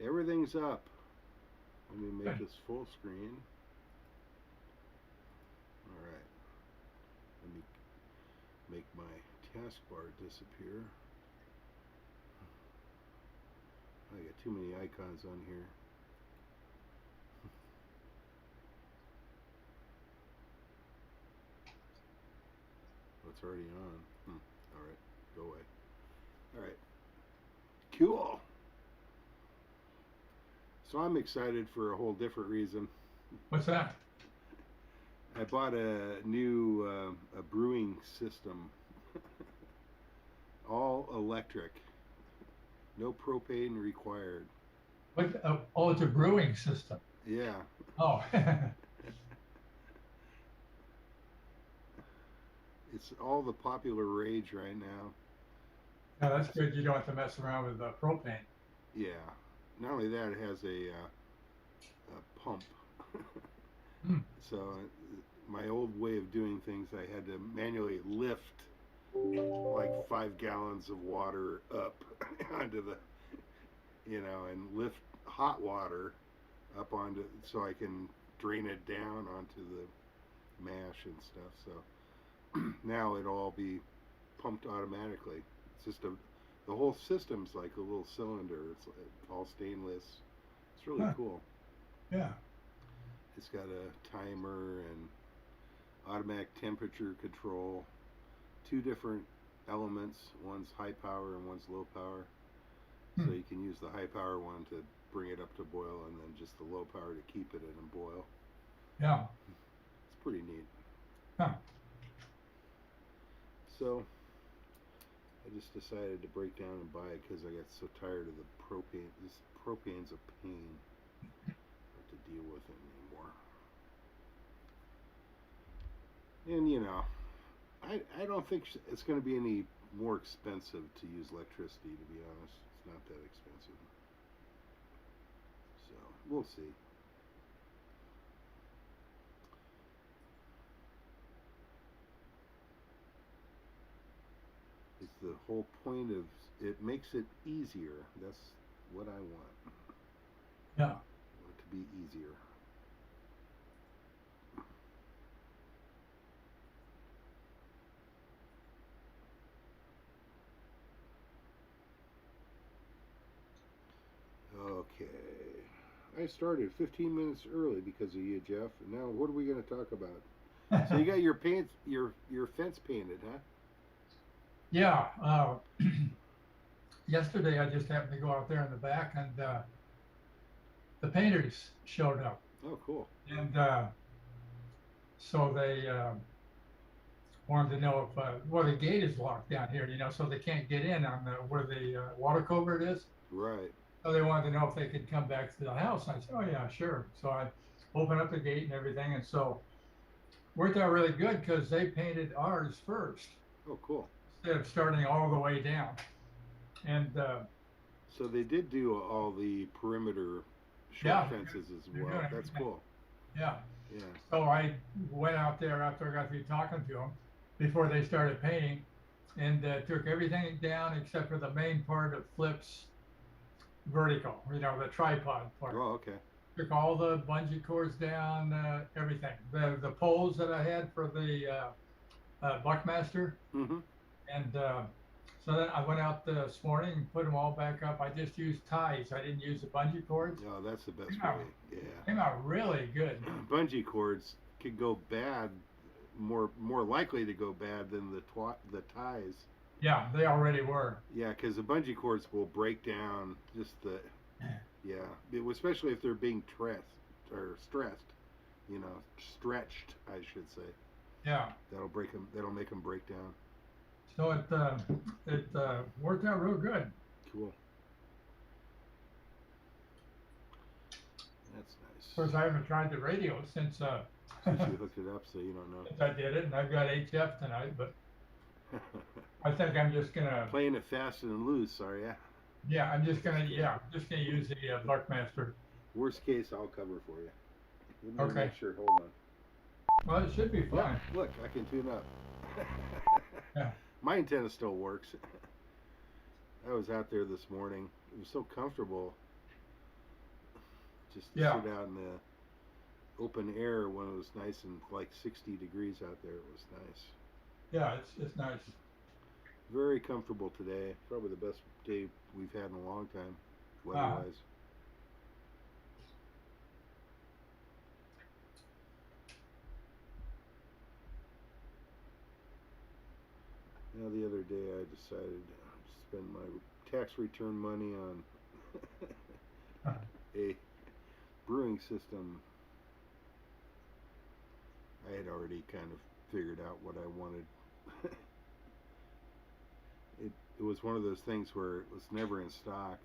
Everything's up. Let me make this full screen. Alright. Let me make my taskbar disappear. I got too many icons on here. Oh, it's already on. Alright, go away. Alright. Cool. So I'm excited for a whole different reason. What's that? I bought a new a brewing system. All electric. No propane required. What? Oh, it's a brewing system. Yeah. Oh. It's all the popular rage right now. Yeah, that's good. You don't have to mess around with propane. Yeah. Not only that, it has a pump. So my old way of doing things, I had to manually lift like 5 gallons of water up onto the, and lift hot water up onto, so I can drain it down onto the mash and stuff. So now it'll all be pumped automatically. It's just the whole system's like a little cylinder. It's all stainless. It's really cool. Yeah. It's got a timer and automatic temperature control. 2 different elements. One's high power and one's low power. So you can use the high power one to bring it up to boil, and then just the low power to keep it in a boil. Yeah. It's pretty neat. Huh. So I just decided to break down and buy it because I got so tired of the propane. This propane's a pain. I don't have to deal with it anymore. And I don't think it's going to be any more expensive to use electricity, to be honest. It's not that expensive. So we'll see. It's the whole point of it makes it easier. That's what I want. Yeah. I want it to be easier. Okay. I started 15 minutes early because of you, Jeff. Now, what are we going to talk about? So you got your fence painted, huh? Yeah. Yesterday, I just happened to go out there in the back, and the painters showed up. Oh, cool. And so they wanted to know if the gate is locked down here, so they can't get in on where the water culvert is. Right. So they wanted to know if they could come back to the house. I said, oh yeah, sure. So I opened up the gate and everything, and so worked out really good because they painted ours first. Oh, cool. Instead of starting all the way down. And so they did do all the perimeter short fences as well. That's cool. Yeah. Yeah. So I went out there after I got through talking to them before they started painting, and took everything down except for the main part of Flip's vertical, the tripod part. Oh, okay. Took all the bungee cords down, everything. The poles that I had for the Buckmaster. Mm-hmm. And so then I went out this morning and put them all back up. I just used ties. I didn't use the bungee cords. Oh, that's the best way. Yeah. Came out really good. Bungee cords could go bad, more likely to go bad than the ties. Yeah, they already were. Yeah, because the bungee cords will break down just especially if they're being stretched, stretched, I should say. Yeah. That'll make them break down. So it worked out real good. Cool. That's nice. Of course, I haven't tried the radio since you hooked it up, so you don't know. Since I did it, and I've got HF tonight, but I think I'm just gonna playing it fast and loose, are ya? Yeah, I'm just gonna use the Buckmaster. Worst case, I'll cover for you. Okay. Make sure. Hold on. Well, it should be fine. Yeah, look, I can tune up. Yeah. My antenna still works. I was out there this morning. It was so comfortable. just to Yeah. sit out in the open air when it was nice and like 60 degrees out there. It was nice. Yeah, it's nice. Very comfortable today. Probably the best day we've had in a long time, weather-wise. Now, the other day I decided to spend my tax return money on a brewing system. I had already kind of figured out what I wanted. It was one of those things where it was never in stock,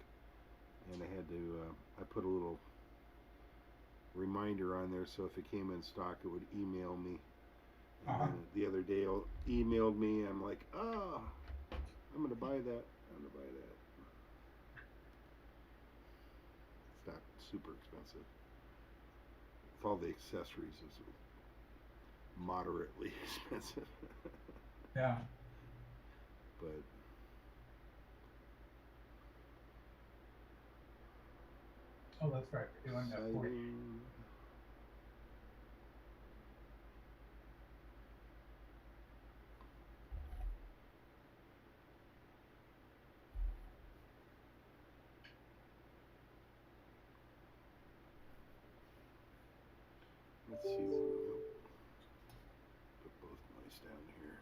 and I had to I put a little reminder on there so if it came in stock it would email me. And then the other day it emailed me. I'm like, oh, I'm gonna buy that. I'm gonna buy that. It's not super expensive. With all the accessories, it's moderately expensive. Yeah. But oh, that's right. We're doing that for you. Let's see. Nope. Put both mice down here.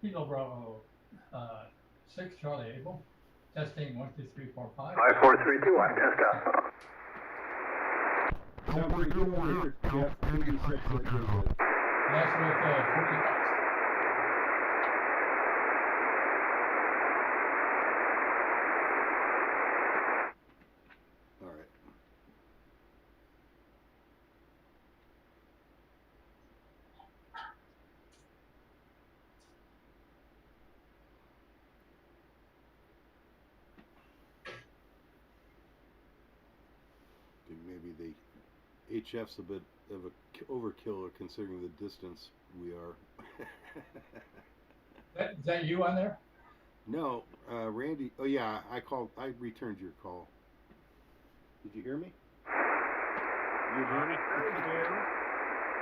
Kilo Bravo 6 Charlie Able. Testing 1, 2, 3, 4, 5. 5, 4, 3, 2, 1. Test up. Sound pretty good over here, Jeff. Maybe it's not good. That's with 40 bucks. All right. I think maybe the HF's a bit of a overkill considering the distance we are. Is that you on there? No, Randy. Oh yeah, I returned your call. Did you hear me? You hear me? I heard you,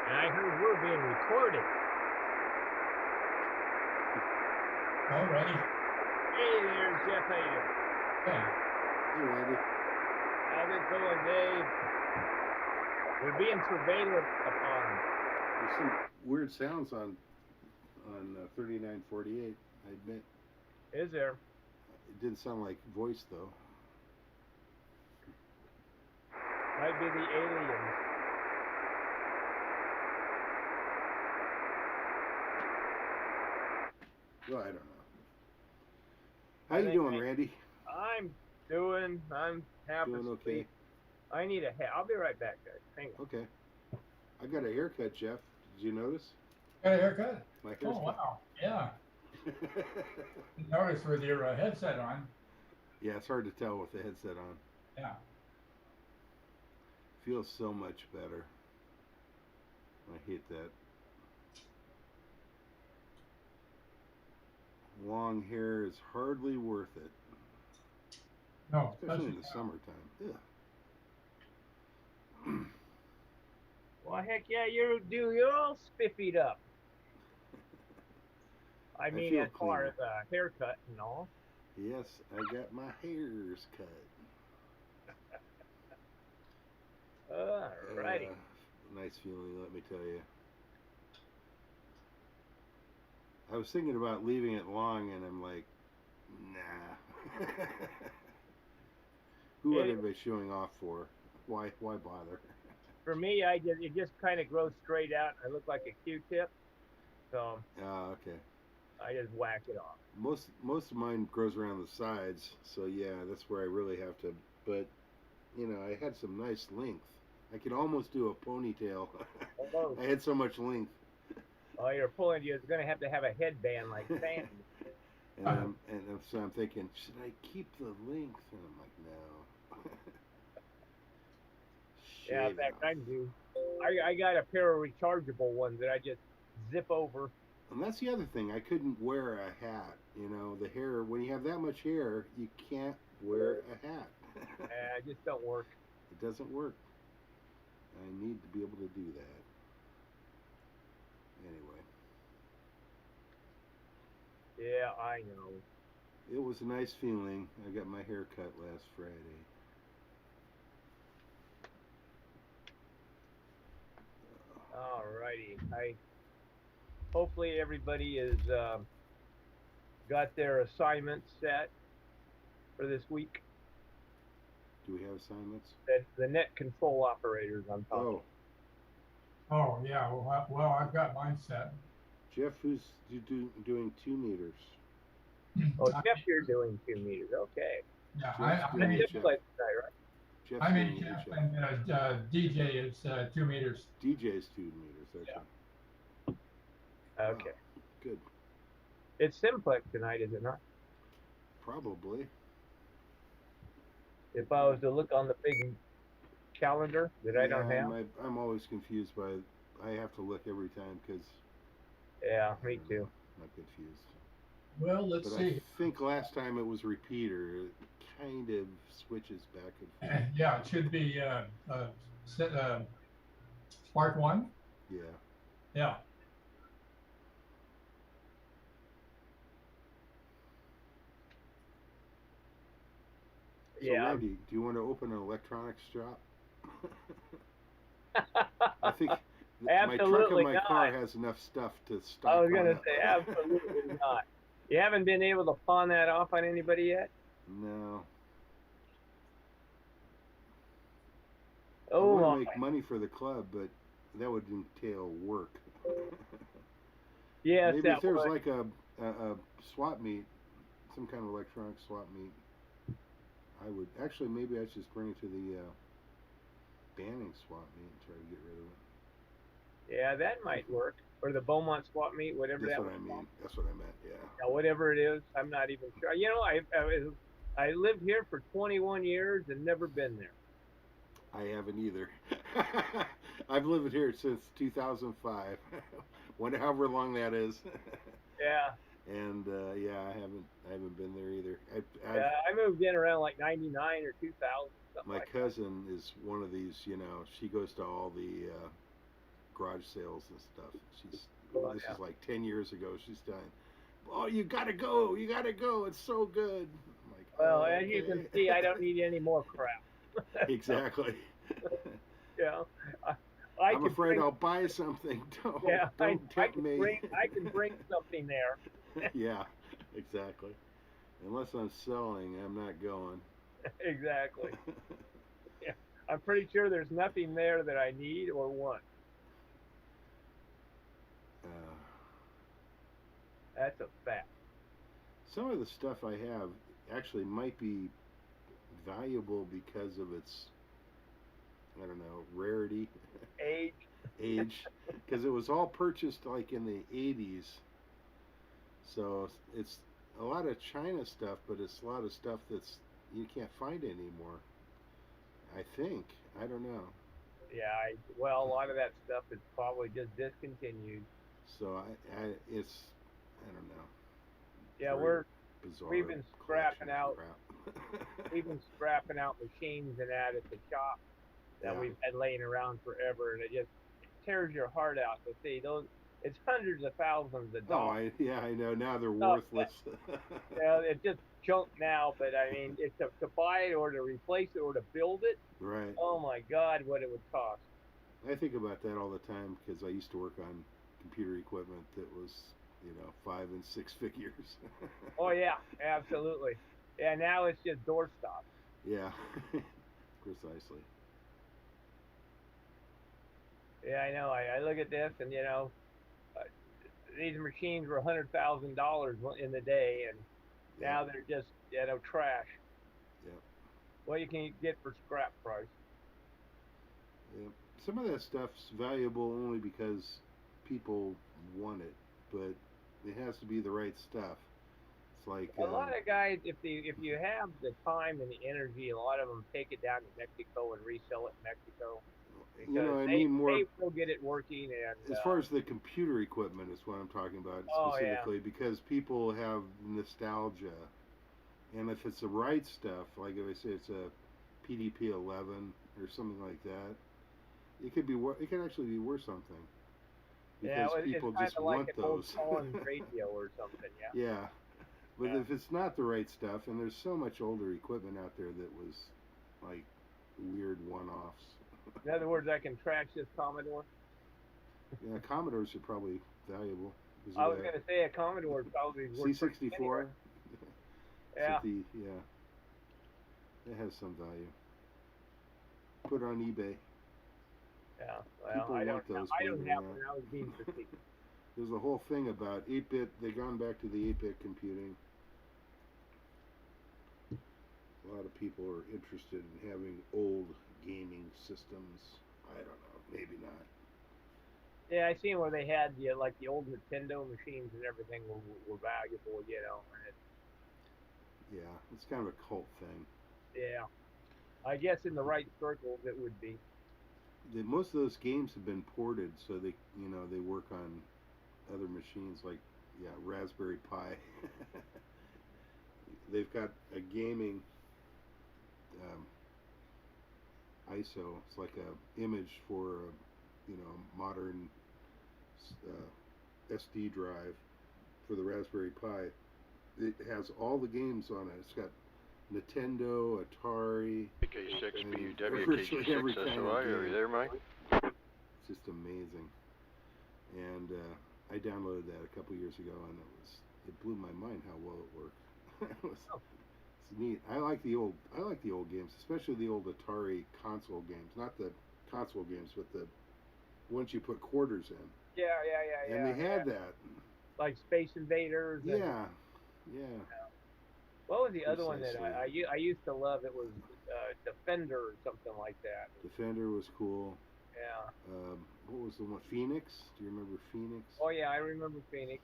and I heard we're being recorded. Oh, ready? Hey there, Jeff. How you doing? Okay. Hey, Randy. How's it going, Dave? We're being surveilled upon. There's some weird sounds on 3948. I admit. Is there? It didn't sound like voice though. Might be the aliens. Well, I don't know. How you doing, Randy? I'm half Doing asleep. okay. I need a hat. I'll be right back, guys. Hang on. Okay. I got a haircut, Jeff. Did you notice? Got a haircut? My hair's Oh, wow. Yeah. Notice with your headset on. Yeah, it's hard to tell with the headset on. Yeah. Feels so much better. I hate that. Long hair is hardly worth it. No, Especially in the summertime. Yeah. Well, heck yeah, you're all spiffied up. I mean, feel as far cleaner. as a haircut and all. Yes, I got my hairs cut. Alrighty. Nice feeling, let me tell you. I was thinking about leaving it long, and I'm like, nah. Who would I be showing off for? Why bother? For me, it just kind of grows straight out. I look like a Q-tip, so Okay. I just whack it off. Most of mine grows around the sides, so yeah, that's where I really have to. But you know, I had some nice length. I could almost do a ponytail. I had so much length. Oh, you're going to have a headband like Sandy. And so I'm thinking, should I keep the length? And I'm like, no. Yeah, in fact, I do. I got a pair of rechargeable ones that I just zip over. And that's the other thing. I couldn't wear a hat. You know, the hair, when you have that much hair, you can't wear a hat. I just don't work. It doesn't work. I need to be able to do that. Anyway. Yeah, I know. It was a nice feeling. I got my hair cut last Friday. Alrighty. Hopefully everybody is got their assignments set for this week. Do we have assignments? The net control operators I'm talking. Oh yeah. Well, I've got mine set. Jeff, who's doing 2 meters? Oh, Jeff, you're doing 2 meters. Okay. Yeah, Jeff's I doing mean, each Jeff played tonight, right? Jeff's I mean, doing Jeff each and DJ is 2 meters. DJ's 2 meters. That's Yeah. right. Okay. Wow, good. It's Simplex tonight, is it not? Probably. If I was to look on the big calendar that I don't have. I'm always confused by. I have to look every time because. Yeah, me too. I'm confused. Well, let's But see. I think last time it was repeater. It kind of switches back and forth. Yeah, it should be SPARC 1. Yeah. Yeah. So Yeah. Randy, do you want to open an electronics shop? I think my trunk Absolutely of my not. car has enough stuff to stock. I was gonna on say it. absolutely not. You haven't been able to pawn that off on anybody yet? No. I Oh want to my. make money for the club, but that would entail work. Yes, Maybe that if there was would. like a swap meet, some kind of electronic swap meet, I would actually maybe I should just bring it to the Banning swap meet and try to get rid of it. Yeah, that might work. Or the Beaumont swap meet, whatever That's that what I was mean. called. That's what I meant. Yeah. Yeah, whatever it is, I'm not even sure. You know, I lived here for 21 years and never been there. I haven't either. I've lived here since 2005. However long that is. Yeah. And yeah, I haven't been there either. Yeah, I moved in around like 99 or 2000. Something My like cousin is one of these. She goes to all the garage sales and stuff. This is like 10 years ago. She's done. Oh, you gotta go! You gotta go! It's so good. I'm like, Well, oh, as you can see, I don't need any more crap. Exactly. Yeah. I'm afraid I'll buy something. Don't tempt me. I can bring something there. Yeah, exactly. Unless I'm selling, I'm not going. Exactly. Yeah. I'm pretty sure there's nothing there that I need or want. That's a fact. Some of the stuff I have actually might be valuable because of its, I don't know, rarity. Age. Because it was all purchased like in the 80s. So it's a lot of China stuff, but it's a lot of stuff that's you can't find anymore. I think. I don't know. Yeah, well, a lot of that stuff is probably just discontinued. So it's, I don't know. Yeah, we've been scrapping out. We've been scrapping out machines and that at the shop that we've had laying around forever, and it tears your heart out to see those. It's hundreds of thousands of dollars. Oh, I know. Now they're worthless. Yeah, it's just junk now. But I mean, it's to buy it or to replace it or to build it. Right. Oh my God, what it would cost. I think about that all the time because I used to work on computer equipment that was, 5 and 6 figures. Oh yeah, absolutely. Yeah, now it's just doorstop. Yeah, precisely. Yeah, I know. I look at this and these machines were $100,000 in the day, and now they're just trash. Yeah. What you can get for scrap price. Yeah. Some of that stuff's valuable only because people want it, but it has to be the right stuff. It's like a lot of guys, if you have the time and the energy, a lot of them take it down to Mexico and resell it in Mexico. They will get it working. And as far as the computer equipment is what I'm talking about specifically, because people have nostalgia And if it's the right stuff, like if I say it's a PDP 11 or something like that, it could be it can actually be worth something. Because people just like want an those. Old radio or something, yeah. Yeah. But if it's not the right stuff, and there's so much older equipment out there that was like weird one-offs. In other words, I can trash this Commodore. Yeah, Commodores are probably valuable. I was going to say a Commodore is probably worth C64. Anyway. Yeah. Yeah. It has some value. Put it on eBay. Yeah. Well, I don't have one. I was being facetious. There's a whole thing about 8-bit. They've gone back to the 8-bit computing. A lot of people are interested in having old gaming systems. I don't know. Maybe not. Yeah, I seen where they had like the old Nintendo machines and everything were valuable, you know. Yeah, it's kind of a cult thing. Yeah, I guess in the right circles it would be. Most of those games have been ported, so they work on other machines like Raspberry Pi. They've got a gaming ISO. It's like a image for a modern SD drive for the Raspberry Pi. It has all the games on it. It's got Nintendo, Atari, KK6BUW, KG6SOI. Are you there, Mike? It's just amazing. And I downloaded that a couple years ago, and it blew my mind how well it worked. It's neat. I like the old games, especially the old Atari console games. Not the console games, but the ones you put quarters in. Yeah. And they had that. Like Space Invaders. Yeah. What was the other one that I used to love? It was Defender or something like that. Defender was cool. Yeah. What was the one? Phoenix? Do you remember Phoenix? Oh yeah, I remember Phoenix.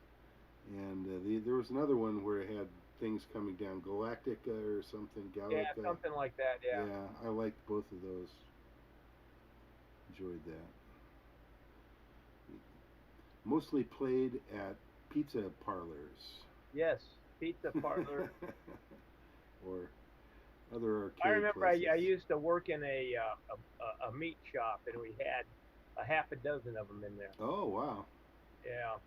And there was another one where it had things coming down, Galactica or something. Galactica. Yeah, something like that. Yeah. Yeah, I liked both of those. Enjoyed that. Mostly played at pizza parlors. Yes, pizza parlor. Or other arcade I remember places. I used to work in a meat shop, and we had a half a dozen of them in there. Oh, wow. Yeah.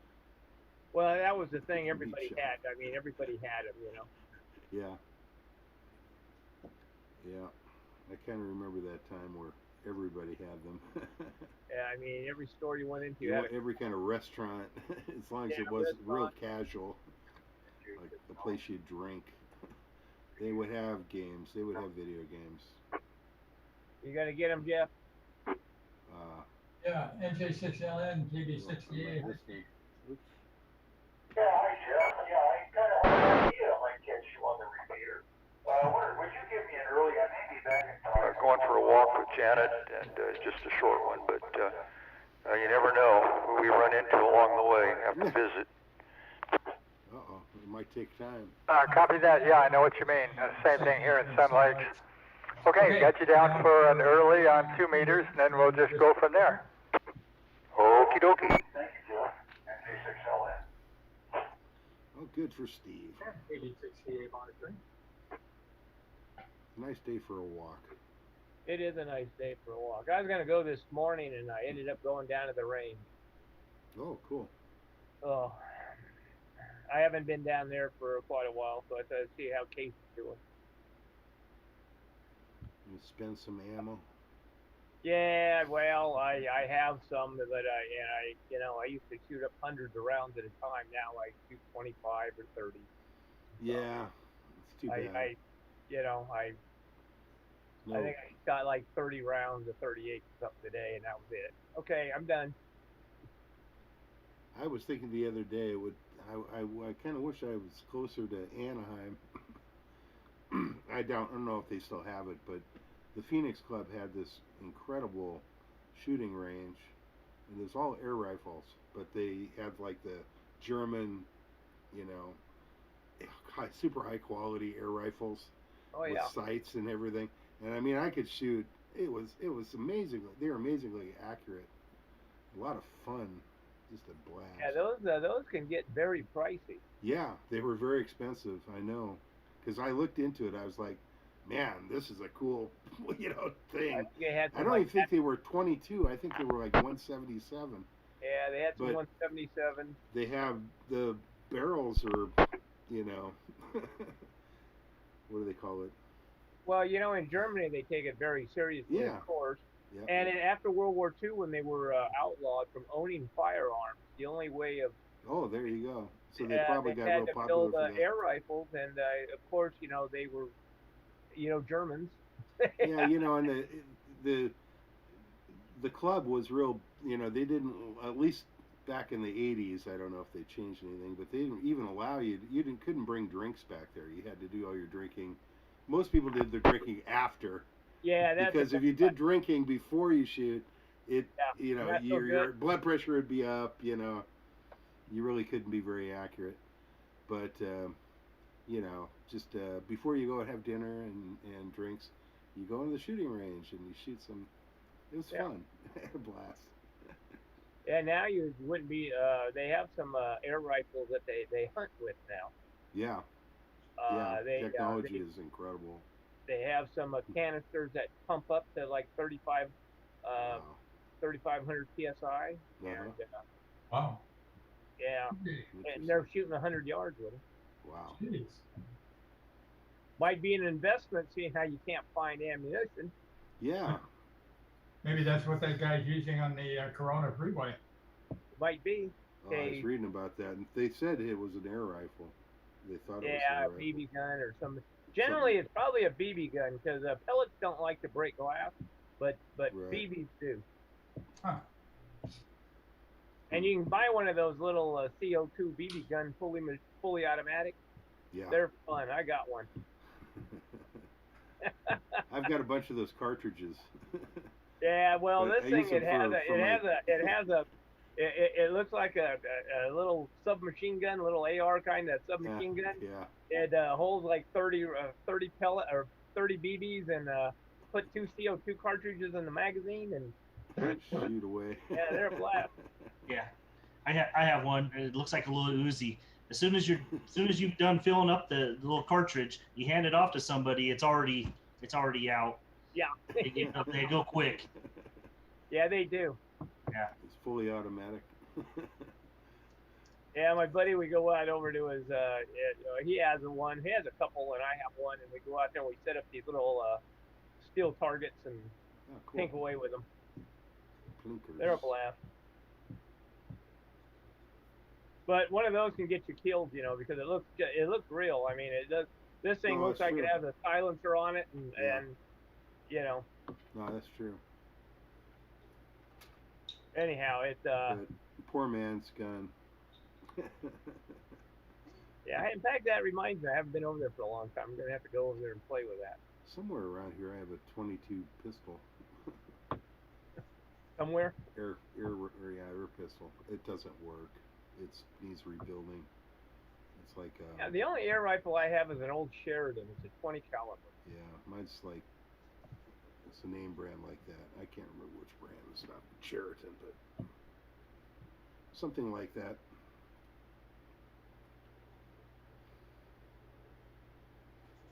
Well, that was the thing everybody had. I mean, everybody had them, you know. Yeah. Yeah. I kind of remember that time where everybody had them. Yeah, I mean, every store you went into, you had every kind of restaurant, as long as it was real casual, like the place you drink. They would have games. They would have video games. You gonna get them, Jeff? Yeah, NJ6LN, GB68. Yeah, hi, Jeff. Yeah, I kind of have an idea I might catch you on the repeater. Would you give me an early, I may be back in time. Going for a walk with Janet, and just a short one, but you never know who we run into along the way and have to visit. Uh-oh, it might take time. Copy that. Yeah, I know what you mean. Same thing here in Sun Lakes. Okay, got you down for an early on 2 meters, and then we'll just go from there. Okie dokie. Thank you, Jeff. NJ6LN. Oh, good for Steve. GB68 monitoring. Nice day for a walk. It is a nice day for a walk. I was gonna go this morning, and I ended up going down to the range. Oh, cool. Oh, I haven't been down there for quite a while, so I thought I'd see how Casey's doing. You spend some ammo. Yeah, well, I have some, but I used to shoot up hundreds of rounds at a time. Now I shoot 25 or 30. Yeah, it's too bad. I think I shot like 30 rounds of 38 or something today, and that was it. Okay, I'm done. I was thinking the other day, I kind of wish I was closer to Anaheim. I don't know if they still have it, but the Phoenix Club had this incredible shooting range, and it was all air rifles, but they had like the German, super high quality air rifles with sights and everything. And I mean, I could shoot. It was amazingly. They were amazingly accurate. A lot of fun. Just a blast. Yeah, those can get very pricey. Yeah, they were very expensive. I know, because I looked into it. I was like, man, this is a cool, thing. I don't even think they were 22. I think they were like 177. Yeah, they had some 177. They have the barrels are, what do they call it? Well, in Germany they take it very seriously, Yeah. of course. Yeah. And after World War II, when they were outlawed from owning firearms, the only way of there you go. So they probably got real popular build for that. air rifles, and of course, they were, Germans. Yeah, and the club was real. They didn't, at least back in the 80s. I don't know if they changed anything, but they didn't even allow you. Couldn't bring drinks back there. You had to do all your drinking. Most people did the drinking after. Yeah, because if you did drinking before you shoot, your blood pressure would be up. You really couldn't be very accurate. But just before you go and have dinner and drinks, you go into the shooting range and you shoot some. It was fun. A blast. Yeah, now you wouldn't be. They have some air rifles that they hunt with now. Yeah. Technology is incredible. They have some canisters that pump up to like 3,500 psi. And, wow. Yeah, and they're shooting 100 yards with them. Wow. Jeez. Might be an investment, seeing how you can't find ammunition. Yeah. Maybe that's what that guy's using on the Corona freeway. Might be. I was reading about that, and they said it was an air rifle. They thought it was an air rifle. Yeah, BB gun or something. Generally, it's probably a BB gun because pellets don't like to break glass, but BBs do. Huh. And you can buy one of those little CO2 BB gun fully automatic. Yeah. They're fun. I got one. I've got a bunch of those cartridges. Yeah, well, this thing it looks like a little submachine gun, little AR kind of submachine gun. Yeah. It holds like 30 pellet or 30 BBs and put 2 CO2 cartridges in the magazine and shoot away. Yeah, they're a blast. Yeah, I have one. It looks like a little Uzi. As soon as you've done filling up the little cartridge, you hand it off to somebody. It's already out. Yeah. They go quick. Yeah, they do. Yeah. It's fully automatic. Yeah, my buddy, we go out over to his. He has one. He has a couple, and I have one, and we go out there and we set up these little steel targets and pink away with them. Plinkers. They're a blast. But one of those can get you killed, because it looks real. I mean, it does. This thing looks like it has a silencer on it, and No, that's true. Anyhow, it's poor man's gun. Yeah, in fact, that reminds me, I haven't been over there for a long time. I'm gonna have to go over there and play with that. Somewhere around here, I have a 22 pistol. Somewhere? Air pistol. It doesn't work. It needs rebuilding. It's like yeah, the only air rifle I have is an old Sheridan. It's a 20 caliber. Yeah, mine's like it's a name brand like that. I can't remember which brand. It's not Sheridan, but something like that.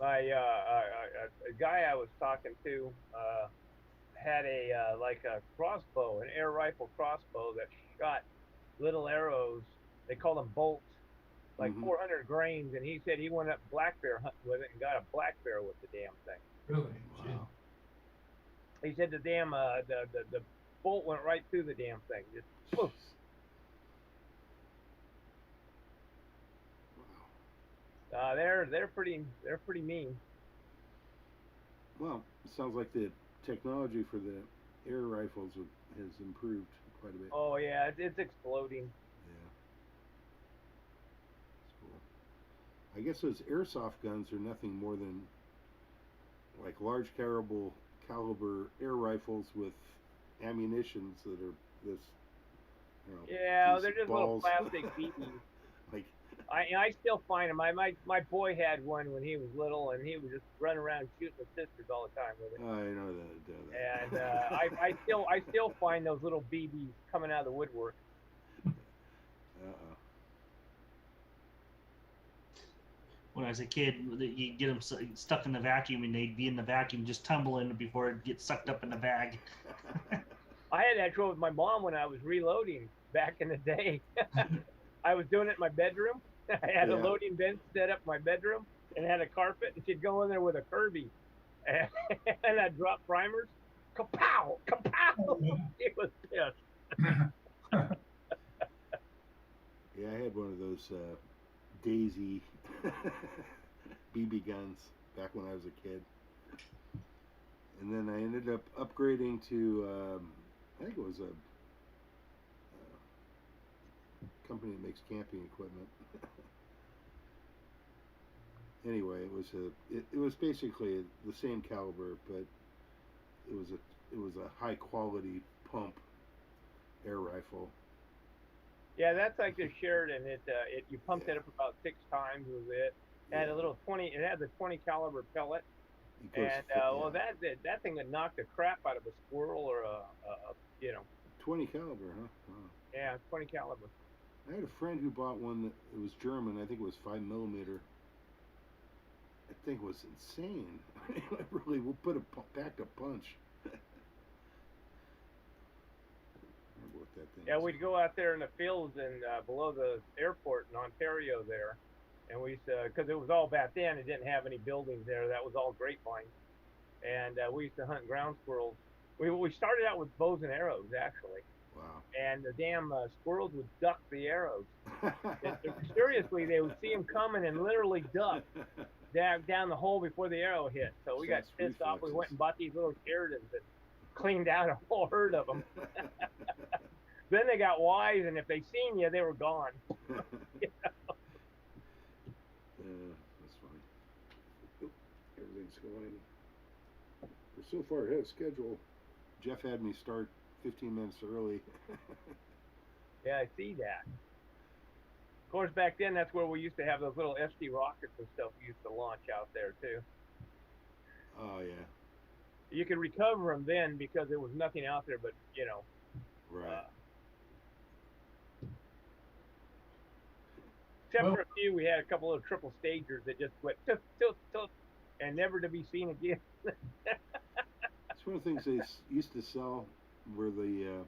A guy I was talking to had a crossbow, an air rifle crossbow that shot little arrows. They call them bolts, like 400 grains. And he said he went up black bear hunting with it and got a black bear with the damn thing. Really? Wow. He said the damn the bolt went right through the damn thing. Just poof. They're pretty mean. Well, it sounds like the technology for the air rifles has improved quite a bit. Oh yeah, it's exploding. Yeah, that's cool. I guess those airsoft guns are nothing more than like large caliber air rifles with ammunitions that are this. Yeah, they're just little plastic BBs. Like. I still find them. My boy had one when he was little, and he would just run around shooting his sisters all the time with it. I know that. And I still find those little BBs coming out of the woodwork. when I was a kid, you get them stuck in the vacuum and they'd be in the vacuum just tumbling before it gets sucked up in the bag. I had that trouble with my mom when I was reloading back in the day. I was doing it in my bedroom. I had a loading bench set up in my bedroom and had a carpet, and she'd go in there with a Kirby and I'd drop primers. Kapow! Kapow! It was pissed. Yeah, I had one of those Daisy BB guns back when I was a kid. And then I ended up upgrading to, I think it was a company that makes camping equipment. Anyway, it was basically the same caliber, but it was a high quality pump air rifle. Yeah, that's like the Sheridan. You pumped it up about 6 times with it. It had a little 20. It had the 20 caliber pellet. And well, that thing would knock the crap out of a squirrel or a 20 caliber, huh? Wow. Yeah, 20 caliber. I had a friend who bought one that was German. I think it was 5mm. That thing was insane. It really packed a punch. What that thing yeah, we'd go out there in the fields and below the airport in Ontario there, and we used to, because it was all back then, it didn't have any buildings there. That was all grapevine, and we used to hunt ground squirrels. We started out with bows and arrows actually. Wow. And the damn squirrels would duck the arrows. Seriously, they would see them coming and literally duck down the hole before the arrow hit. So we got pissed off. We went and bought these little Sheridans and cleaned out a whole herd of them. Then they got wise, and if they seen you, they were gone. You know? That's funny. Oop, everything's going. We're so far ahead of schedule. Jeff had me start 15 minutes early. Yeah, I see that. Of course, back then, that's where we used to have those little SD rockets and stuff we used to launch out there, too. Oh, yeah. You could recover them then because there was nothing out there but, Right. Except for a few, we had a couple of triple stagers that just went tuff, tuff, tuff, and never to be seen again. It's one of the things they used to sell were the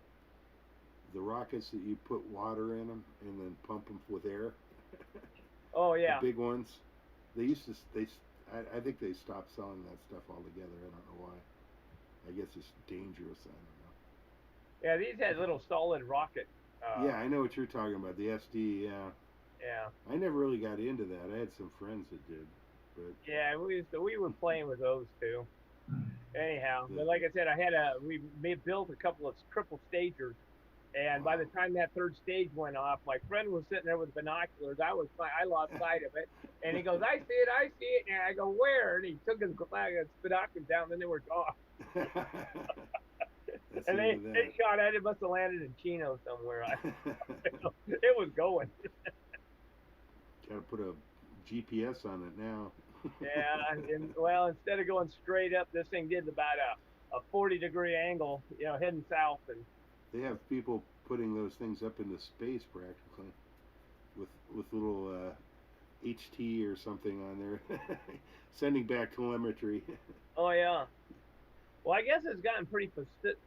rockets that you put water in them and then pump them with air. Oh yeah. The big ones. They used to. I think they stopped selling that stuff altogether. I don't know why. I guess it's dangerous. I don't know. Yeah, these had little solid rocket. Yeah, I know what you're talking about. The SD. Yeah. Yeah. I never really got into that. I had some friends that did, but. Yeah, we were playing with those too. Anyhow, but like I said, we built a couple of triple stagers, and by the time that third stage went off, my friend was sitting there with binoculars. I lost sight of it, and he goes, I see it, and I go, where? And he took his binoculars down, then they were gone. And they shot at it. Must have landed in Chino somewhere. It was going. Got to put a GPS on it now. Yeah, and well, instead of going straight up, this thing did about a 40-degree angle, heading south. And they have people putting those things up into space practically, with little HT or something on there, sending back telemetry. Oh yeah. Well, I guess it's gotten pretty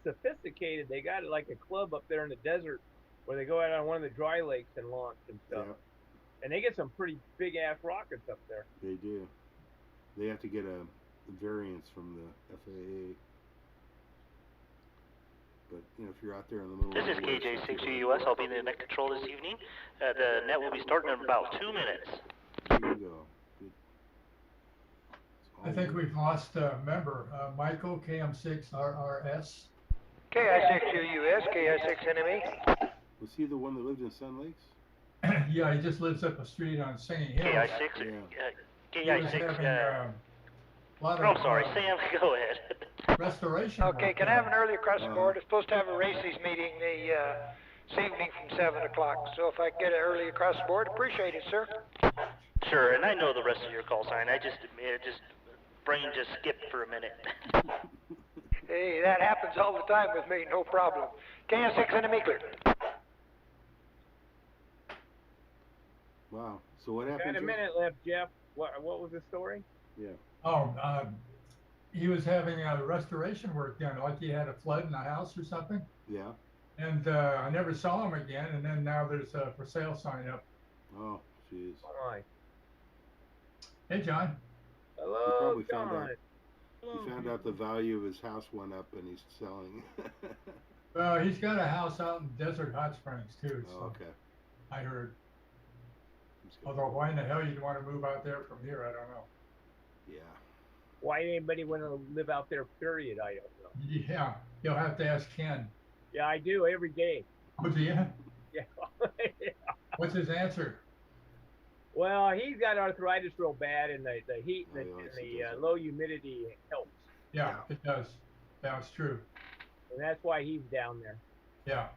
sophisticated. They got like a club up there in the desert where they go out on one of the dry lakes and launch and stuff. Yeah. And they get some pretty big-ass rockets up there. They do. They have to get a variance from the FAA. But, if you're out there in the middle This is KJ6US. I'll be in the net control this evening. The net will be starting in about 2 minutes. There you go. Good. I think we've lost a member. Michael, KM6RRS. KI6US, KI6NME. Was he the one that lived in Sun Lakes? Yeah, he just lives up the street on Singing Hills. KI6, KI6, sorry, Sam, go ahead. Restoration. Okay, can I have an early across the board? It's supposed to have a races meeting this evening from 7 o'clock. So if I can get it early across the board, appreciate it, sir. Sure, and I know the rest of your call sign. Brain just skipped for a minute. Hey, that happens all the time with me, no problem. KS6 enemy clear. Wow. So what happened? Got a minute left, Jeff. What was the story? Yeah. Oh, he was having restoration work done, like he had a flood in the house or something. Yeah. And I never saw him again. And then now there's a for sale sign up. Oh, jeez. Hi. Hey, John. Hello, He probably John. He found out the value of his house went up and he's selling. Well, he's got a house out in Desert Hot Springs too. So Okay. I heard. Although why in the hell you'd want to move out there from here, I don't know. Yeah. Why anybody want to live out there, period, I don't know. Yeah, you'll have to ask Ken. Yeah, I do every day. Oh, do you? Yeah. What's his answer? Well, he's got arthritis real bad, and the heat and the low humidity helps. Yeah, it does. That's true. And that's why he's down there. Yeah.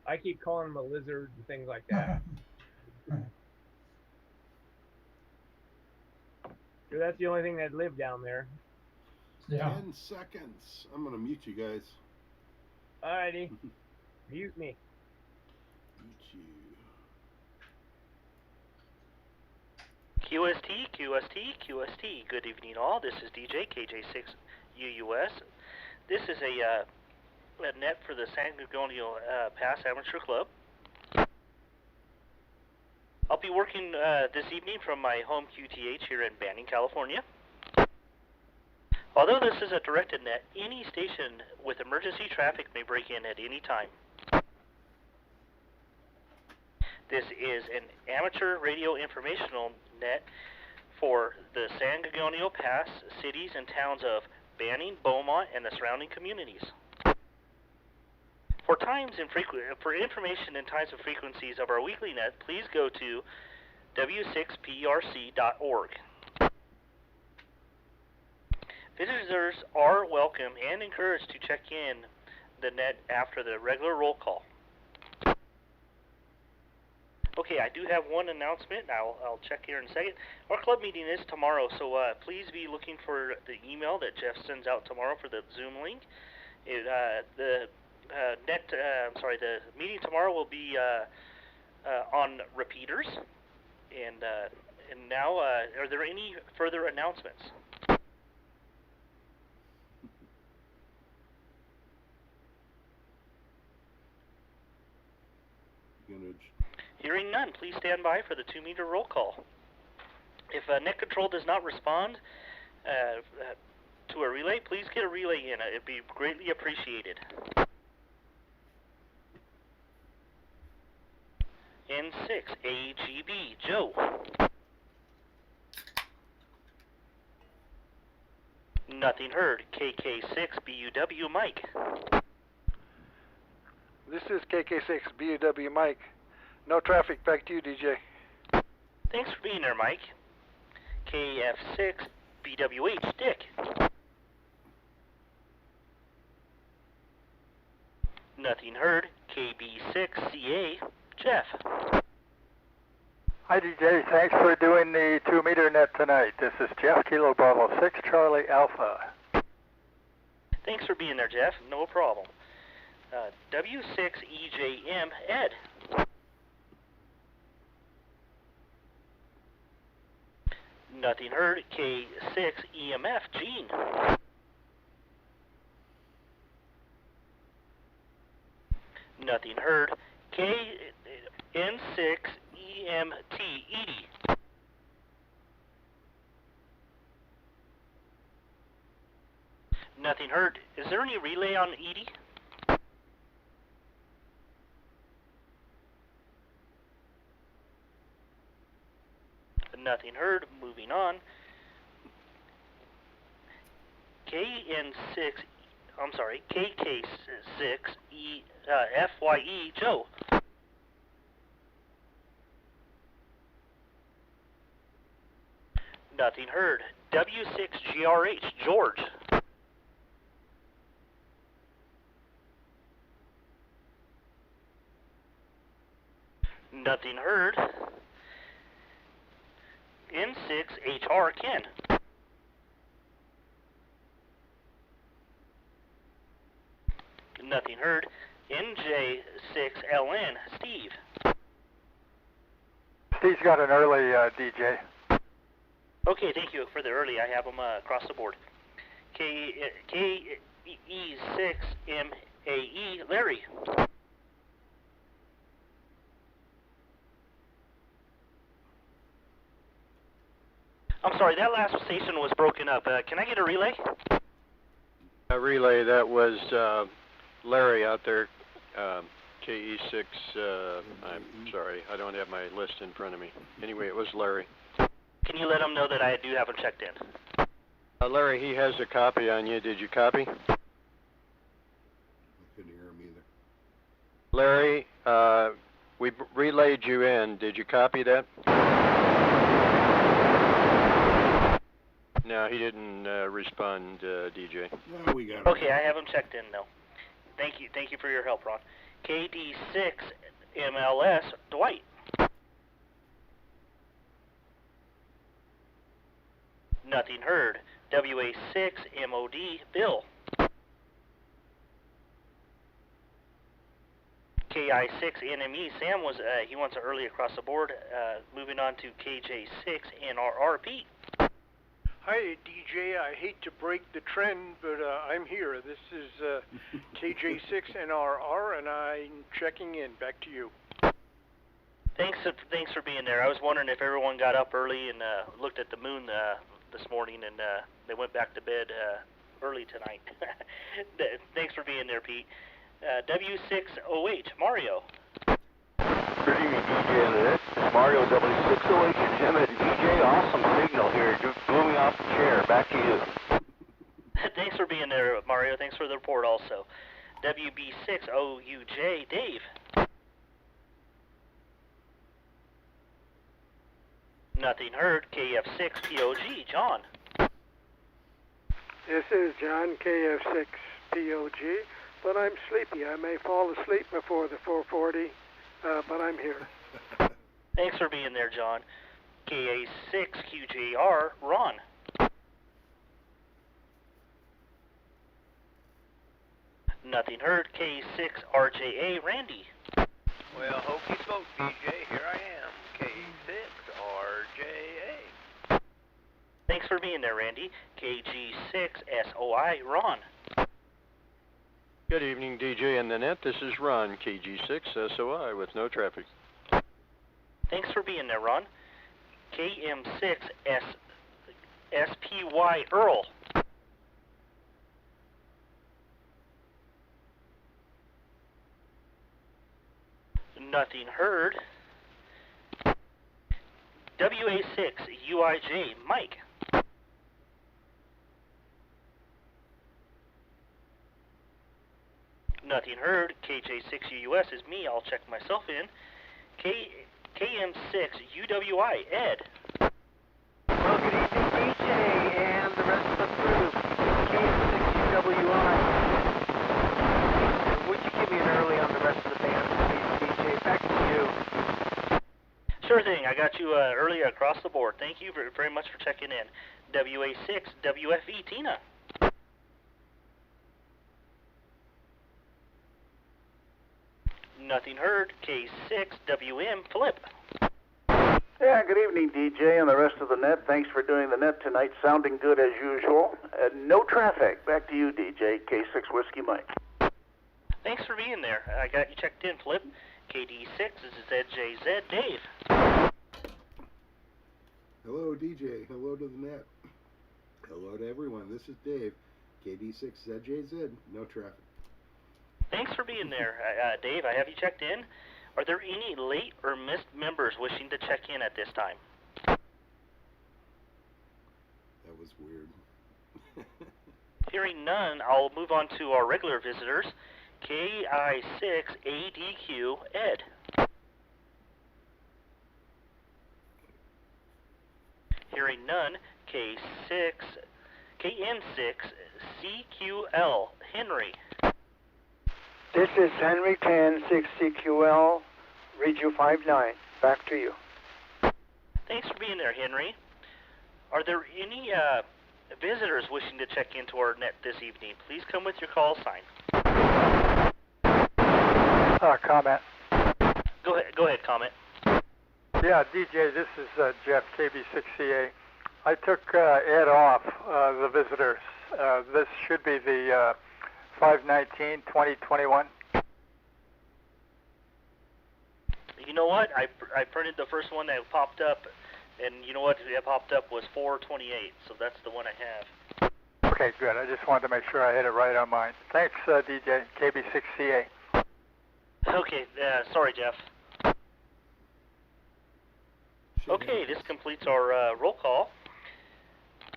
I keep calling him a lizard and things like that. So that's the only thing that lived down there. Yeah. 10 seconds. I'm going to mute you guys. Alrighty. Mute me. Mute you. QST, QST, QST. Good evening, all. This is DJ KJ6UUS. This is a net for the San Gorgonio Pass Amateur Club. I'll be working this evening from my home QTH here in Banning, California. Although this is a directed net, any station with emergency traffic may break in at any time. This is an amateur radio informational net for the San Gorgonio Pass cities and towns of Banning, Beaumont, and the surrounding communities. For information and times and frequencies of our weekly net, please go to w6prc.org. Visitors are welcome and encouraged to check in the net after the regular roll call. Okay, I do have one announcement. I'll check here in a second. Our club meeting is tomorrow, so please be looking for the email that Jeff sends out tomorrow for the Zoom link. The meeting tomorrow will be on repeaters. And now, are there any further announcements? Hearing none, please stand by for the 2-meter roll call. If net control does not respond to a relay, please get a relay in. It'd be greatly appreciated. N6 AGB Joe. Nothing heard. KK6 BUW Mike. This is KK6 BUW Mike. No traffic, back to you, DJ. Thanks for being there, Mike. KF6 BWH Dick. Nothing heard. KB6CA Jeff. Hi, DJ. Thanks for doing the 2-meter net tonight. This is Jeff, Kilo Bravo 6, Charlie Alpha. Thanks for being there, Jeff. No problem. W6EJM Ed. Nothing heard. K6EMF Gene. Nothing heard. KN6EMT Edie. Nothing heard. Is there any relay on Edie? Nothing heard. Moving on. KK6 FYE Joe. Nothing heard. W6GRH George. Nothing heard. N6HR Ken. Nothing heard. NJ6LN Steve. He's got an early DJ. Okay, thank you for the early. I have them across the board. KE6MAE, Larry. I'm sorry, that last station was broken up. Can I get a relay? A relay, that was Larry out there, KE6, I'm sorry, I don't have my list in front of me. Anyway, it was Larry. Can you let him know that I do have him checked in? Larry, he has a copy on you. Did you copy? I couldn't hear him either. Larry, we relayed you in. Did you copy that? No, he didn't respond, DJ. No, we got it. Okay, I have him checked in now. Thank you for your help, Ron. KD6MLS, Dwight. Nothing heard. WA6MOD, Bill. KI6NME, Sam was he wants it early across the board. Moving on to KJ6NRR, Pete. Hi, DJ. I hate to break the trend, but I'm here. This is KJ6NRR, and I'm checking in. Back to you. Thanks for being there. I was wondering if everyone got up early and looked at the moon this morning, and they went back to bed early tonight. Thanks for being there, Pete. W6OH, Mario. Good evening, DJ and Annette. Mario W6OH and Jim and DJ. Awesome signal here. Blew me off the chair. Back to you. Thanks for being there, Mario. Thanks for the report also. WB6OUJ, Dave. Nothing heard. KF6POG, John. This is John, KF6POG, but I'm sleepy. I may fall asleep before the 440, but I'm here. Thanks for being there, John. KA6QJR, Ron. Nothing heard. K6RJA, Randy. Well, hokey smoke, DJ. Here I am. K6RJA. Thanks for being there, Randy. KG6SOI, Ron. Good evening, DJ and the net. This is Ron, KG6SOI with no traffic. Thanks for being there, Ron. KM6SPY, Earl. Nothing heard. WA6UIJ, Mike. Nothing heard. KJ6UUS is me. I'll check myself in. KM6UWI, Ed. Well, good evening, DJ, and the rest of the crew. KM6UWI. Would you give me an early on the rest of the band, please, DJ? Back to you. Sure thing. I got you early across the board. Thank you very much for checking in. WA6WFE, Tina. Nothing heard. K6WM, Flip. Yeah, good evening, DJ, and the rest of the net. Thanks for doing the net tonight. Sounding good as usual. No traffic. Back to you, DJ. K6 Whiskey Mike. Thanks for being there. I got you checked in, Flip. KD6, this is ZJZ, Dave. Hello, DJ. Hello to the net. Hello to everyone. This is Dave. KD6ZJZ. No traffic. Thanks for being there, Dave. I have you checked in. Are there any late or missed members wishing to check in at this time? That was weird. Hearing none, I'll move on to our regular visitors. KI6ADQ, Ed. Hearing none, KN6CQL, Henry. This is Henry 106CQL, Regio 59. Back to you. Thanks for being there, Henry. Are there any visitors wishing to check into our net this evening? Please come with your call sign. Comment. Go ahead, comment. Yeah, DJ, this is Jeff, KB6CA. I took Ed off the visitors. This should be the 5/19/2021. You know what? I printed the first one that popped up, and you know what? It popped up was 4/28, so that's the one I have. Okay, good. I just wanted to make sure I had it right on mine. Thanks, DJ, KB6CA. Okay, sorry, Jeff. Okay, this completes our roll call.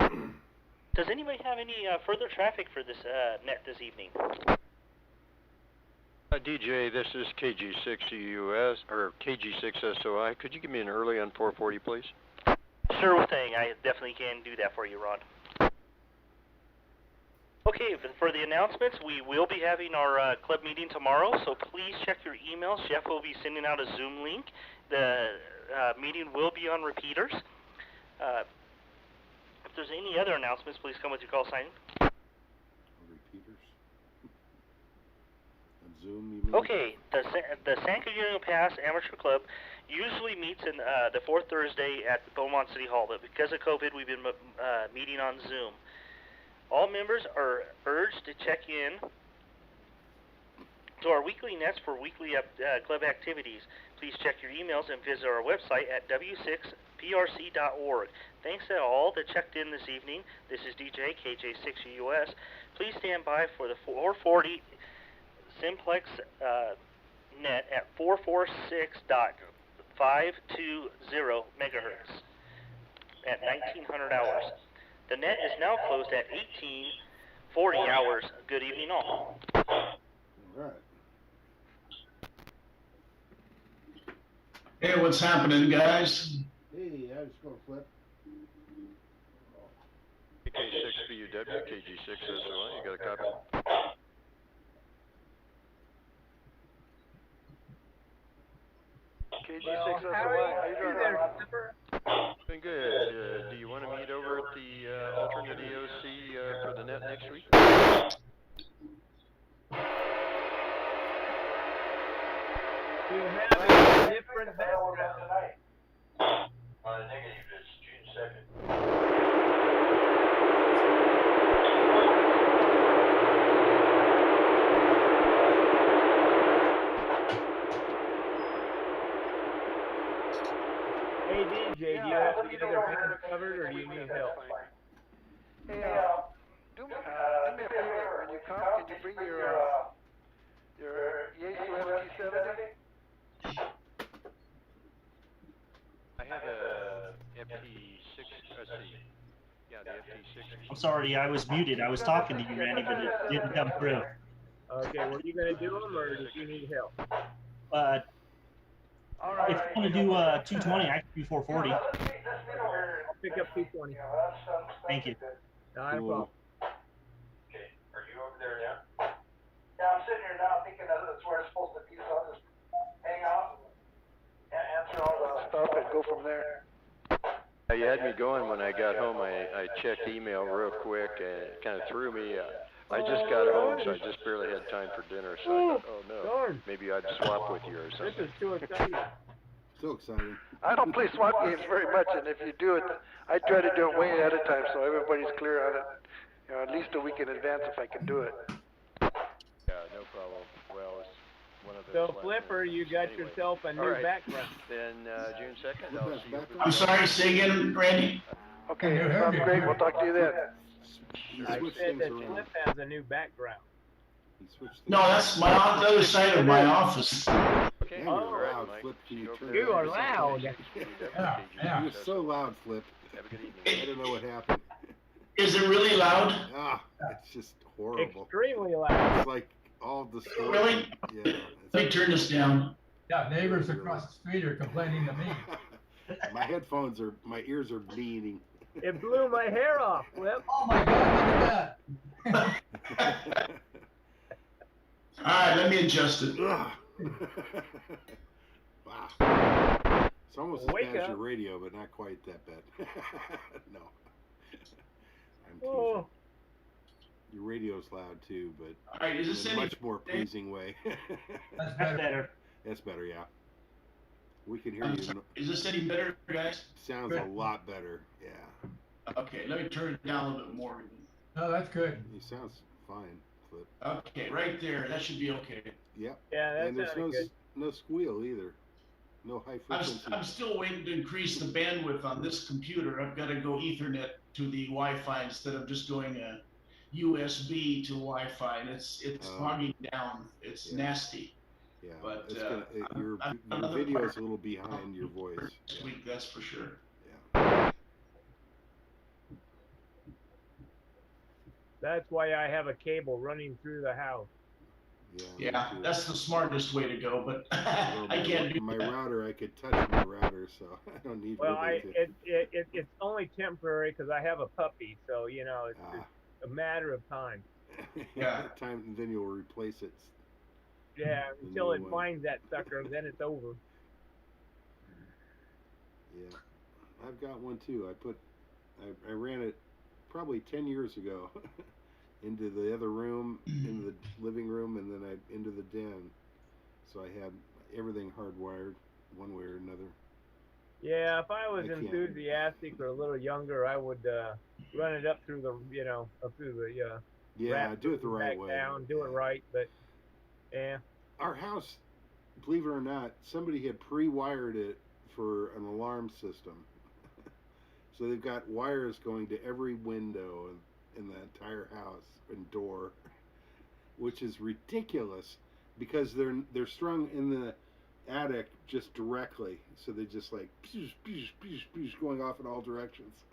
Does anybody have any further traffic for this net this evening? DJ, this is KG6US, or KG6SOI. Could you give me an early on 440, please? Sure thing. I definitely can do that for you, Ron. Okay, for the announcements, we will be having our club meeting tomorrow, so please check your emails. Jeff will be sending out a Zoom link. The meeting will be on repeaters. If there's any other announcements, please come with your call sign. Repeaters? On Zoom, you mean? Okay, the San Gorgonio Pass Amateur Club usually meets in the fourth Thursday at Beaumont City Hall, but because of COVID, we've been meeting on Zoom. All members are urged to check in to our weekly nets for weekly club activities. Please check your emails and visit our website at w6prc.org. Thanks to all that checked in this evening. This is DJ KJ6US. Please stand by for the 440 Simplex net at 446.520 megahertz at 1900 hours. The net is now closed at 1840 hours. Good evening all. All right. Hey, what's happening, guys? Hey, I was going to flip. K6BUW, KG6SOI, you got a copy? KG6SOI, how you doing there, Skipper? Doing good. Do you want to meet over at the alternate EOC for the net next week? Do you have a different background? Negative, it's June 2nd. Hey DJ, do you have the other band covered or do you need help? Hey, do me a favor. When you come, can you bring your Yaesu FT70? I have a FT6, yeah, the FT6. I'm sorry, I was muted. I was talking to you, Randy, but it didn't come through. Okay, were you going to do them or did you need help? If you want to do 220, I can do 440. I'll pick up 220. Thank you. Not a problem. Okay, are you over there now? Yeah, I'm sitting here now thinking that's where it's supposed to be, so I'll just hang out and answer all the stuff and go from there. You had me going when I got home. I checked email real quick and it kind of threw me. I just got home, so I just barely had time for dinner. So I thought, oh no, maybe I'd swap with you or something. This is too exciting. So exciting. I don't play swap games very much, and if you do it, I try to do it way ahead of time so everybody's clear on it. You know, at least a week in advance if I can do it. Yeah, no problem. Well, it's one of those. So Flipper, you got yourself a new background. Then June 2nd, I'll see you. I'm sorry, say again, Randy? Okay, sounds great. We'll talk to you then. I said that Flip has a new background. No, that's my on the other side of my office. Okay. Oh, loud, Flip. You are loud. Yeah. You're so loud, Flip. I don't know what happened. Is it really loud? Ah, it's just horrible. Extremely loud. It's like all the stories. Really? Yeah. Let me turn this down. Yeah, neighbors across the street are complaining to me. My ears are bleeding. It blew my hair off, Flip. Oh my God, look at that. All right, let me adjust it. Wow. It's almost as bad as your radio, but not quite that bad. No. I'm teasing. Your radio's loud too, but all right, is this in a much more pleasing way. That's better. That's better, yeah. We can hear you. Is this any better, guys? Sounds a lot better. Yeah. Okay, let me turn it down a little bit more. No, that's good. It sounds fine, Flip. Okay, right there. That should be okay. Yep. Yeah, that's and there's no squeal either. No high frequency. I'm still waiting to increase the bandwidth on this computer. I've got to go Ethernet to the Wi-Fi instead of just going a USB to Wi-Fi, and it's bogging down. It's nasty. Yeah, but your video is a little behind your voice. Next week, that's for sure. Yeah. That's why I have a cable running through the house. Yeah, that's the smartest way to go, but I can't do my that. router. I could touch my router, so I don't need. Well, it's only temporary because I have a puppy, so you know it's a matter of time. Yeah. Time, and then you'll replace it. Yeah, until it finds that sucker, then it's over. Yeah, I've got one too. I ran it probably 10 years ago into the other room, into the living room, and then into the den. So I had everything hardwired one way or another. Yeah, if I was enthusiastic or a little younger, I would run it up through the, up through the. Yeah, do it the right way. Do it right, but yeah. Our house, believe it or not, somebody had pre-wired it for an alarm system. So they've got wires going to every window in the entire house and door, which is ridiculous because they're strung in the attic just directly. So they just like going off in all directions.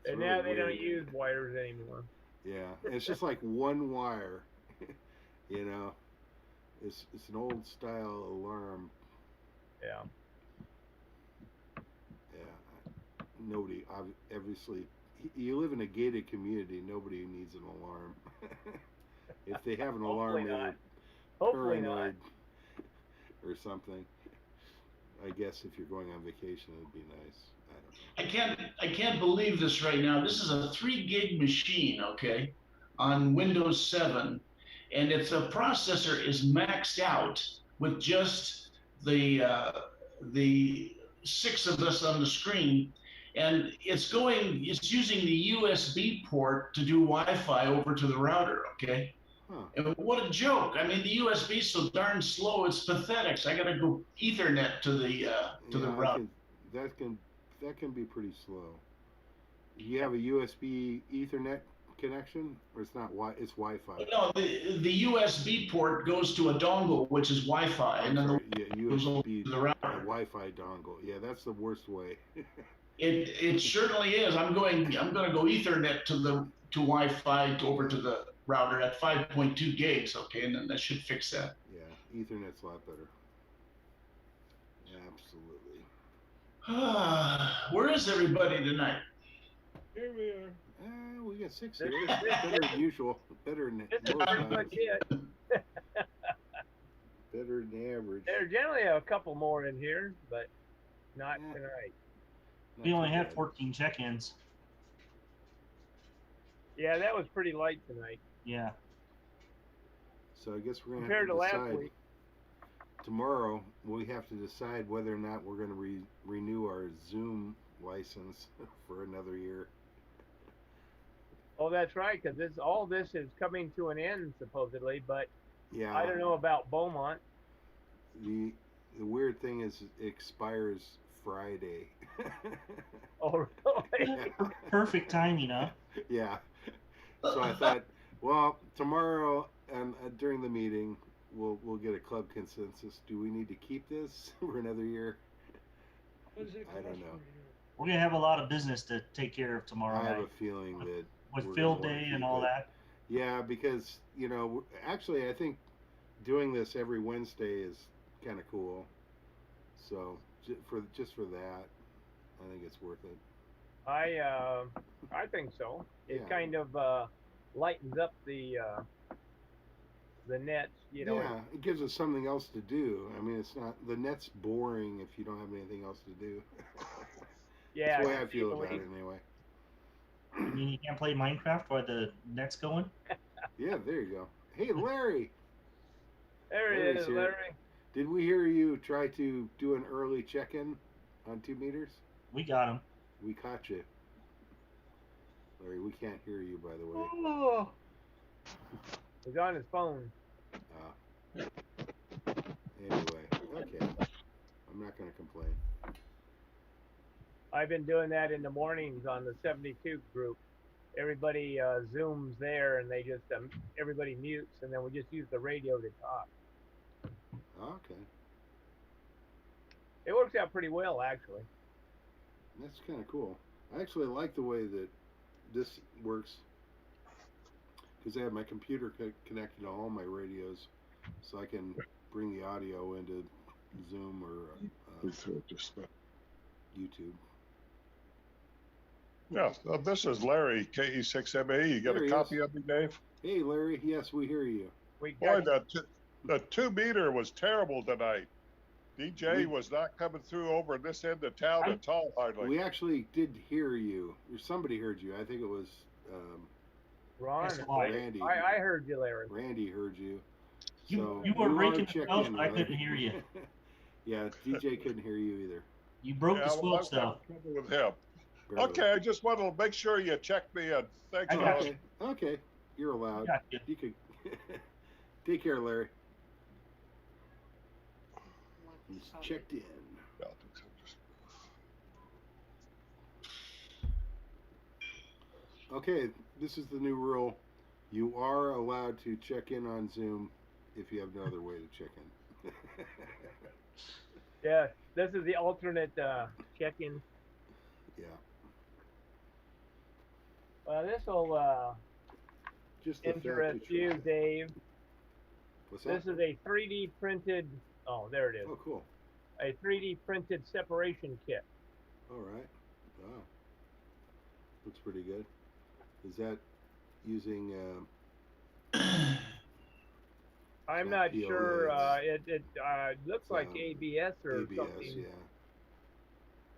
And really now they don't use wires anymore. Yeah, it's just like one wire, It's an old style alarm. Yeah. Yeah. Nobody, obviously, you live in a gated community. Nobody needs an alarm. If they have an alarm, they're paranoid or something. I guess if you're going on vacation, it'd be nice. I don't know. I can't believe this right now. This is a 3 gig machine, okay, on Windows 7, and it's a processor is maxed out with just the 6 of us on the screen, and it's using the USB port to do Wi-Fi over to the router, okay. Huh. And what a joke! I mean, the USB is so darn slow; it's pathetic. So I got to go Ethernet to the router. That can be pretty slow. You have a USB Ethernet connection, or it's not? It's Wi-Fi. No, the USB port goes to a dongle, which is Wi-Fi, and then USB the router. Wi-Fi dongle. Yeah, that's the worst way. It certainly is. I'm going to go Ethernet to Wi-Fi over to the router at 5.2 gigs. Okay, and then that should fix that. Yeah, Ethernet's a lot better. Absolutely. Where is everybody tonight? Here we are. We got 6 here. Better than usual. Better than most times. Better than the average. There are generally a couple more in here, but not tonight. We only had 14 check-ins. Yeah, that was pretty light tonight. Yeah. So I guess we're going to have to decide. Last week. Tomorrow, we have to decide whether or not we're going to renew our Zoom license for another year. Oh, that's right, because all this is coming to an end, supposedly, but yeah, I don't know about Beaumont. The weird thing is it expires Friday. Oh, really? Yeah. Perfect timing, huh? Yeah. So I thought, well, tomorrow and during the meeting, we'll get a club consensus. Do we need to keep this for another year? What does it cost? I don't know. We're gonna have a lot of business to take care of tomorrow I night. have a feeling that with field day and all that. Yeah, because actually, I think doing this every Wednesday is kind of cool. So just for that, I think it's worth it. I think so. It kind of lightens up the nets, Yeah, it gives us something else to do. I mean, it's not the net's boring if you don't have anything else to do. Yeah, that's the way I feel about it anyway. You mean you can't play Minecraft while the net's going? Yeah, there you go. Hey, Larry. There he is, Larry. Did we hear you try to do an early check-in on 2 meters? We got him. We caught you. Larry, we can't hear you, by the way. Oh. He's on his phone. Anyway, okay. I'm not going to complain. I've been doing that in the mornings on the 72 group. Everybody Zooms there, and they just everybody mutes, and then we just use the radio to talk. Okay. It works out pretty well, actually. That's kind of cool. I actually like the way that this works because I have my computer connected to all my radios, so I can bring the audio into Zoom or YouTube. Yeah, this is Larry, KE6MA. You got a copy of me, Dave? Hey, Larry. Yes, we hear you. Boy, the 2 meter was terrible tonight. DJ was not coming through over this end of town at all, hardly. We actually did hear you. Or somebody heard you. I think it was Ron. Randy. I heard you, Larry. Randy heard you. So you were breaking the squelch, but I couldn't hear you. Yeah, DJ couldn't hear you either. You broke the squelch, though. With him. Okay, I just wanted to make sure you checked me in. Thanks a lot. Okay, you're allowed. You could take care, Larry. He's checked in. Okay, this is the new rule. You are allowed to check in on Zoom if you have no other way to check in. Yeah, this is the alternate check-in. Yeah. This will just interest you, Dave. What's that? This is a 3D printed. Oh, there it is. Oh, cool. A 3D printed separation kit. All right. Wow. Looks pretty good. Is that using? I'm not sure. It looks like ABS or something.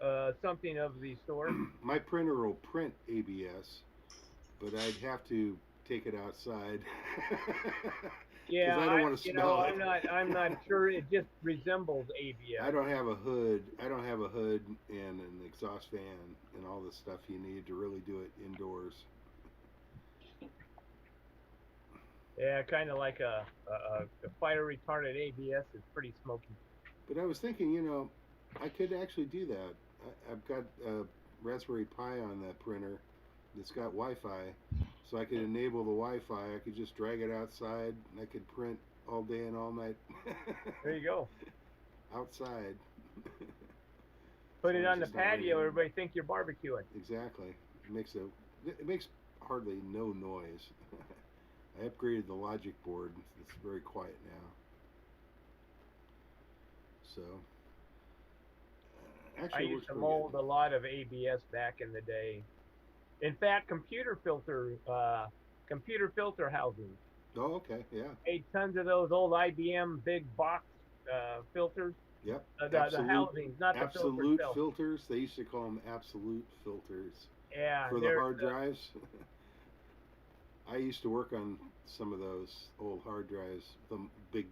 Yeah. Something of the sort. My printer will print ABS, but I'd have to take it outside. Yeah, I don't want to smell it. I'm not sure. It just resembles ABS. I don't have a hood. I don't have a hood and an exhaust fan and all the stuff you need to really do it indoors. Yeah, kind of like a fire retardant ABS is pretty smoky. But I was thinking, I could actually do that. I've got a Raspberry Pi on that printer that's got Wi-Fi, so I could enable the Wi-Fi. I could just drag it outside, and I could print all day and all night. There you go. Outside. Put it on the patio. Everybody think you're barbecuing. Exactly. It makes hardly no noise. I upgraded the logic board. It's very quiet now. So. Actually, I used to mold a lot of ABS back in the day. In fact, computer filter housings. Oh, okay, yeah. Made tons of those old IBM big box filters. Yep. The housings, not the absolute filters. Filters. They used to call them absolute filters. Yeah. For the hard drives. I used to work on some of those old hard drives, the big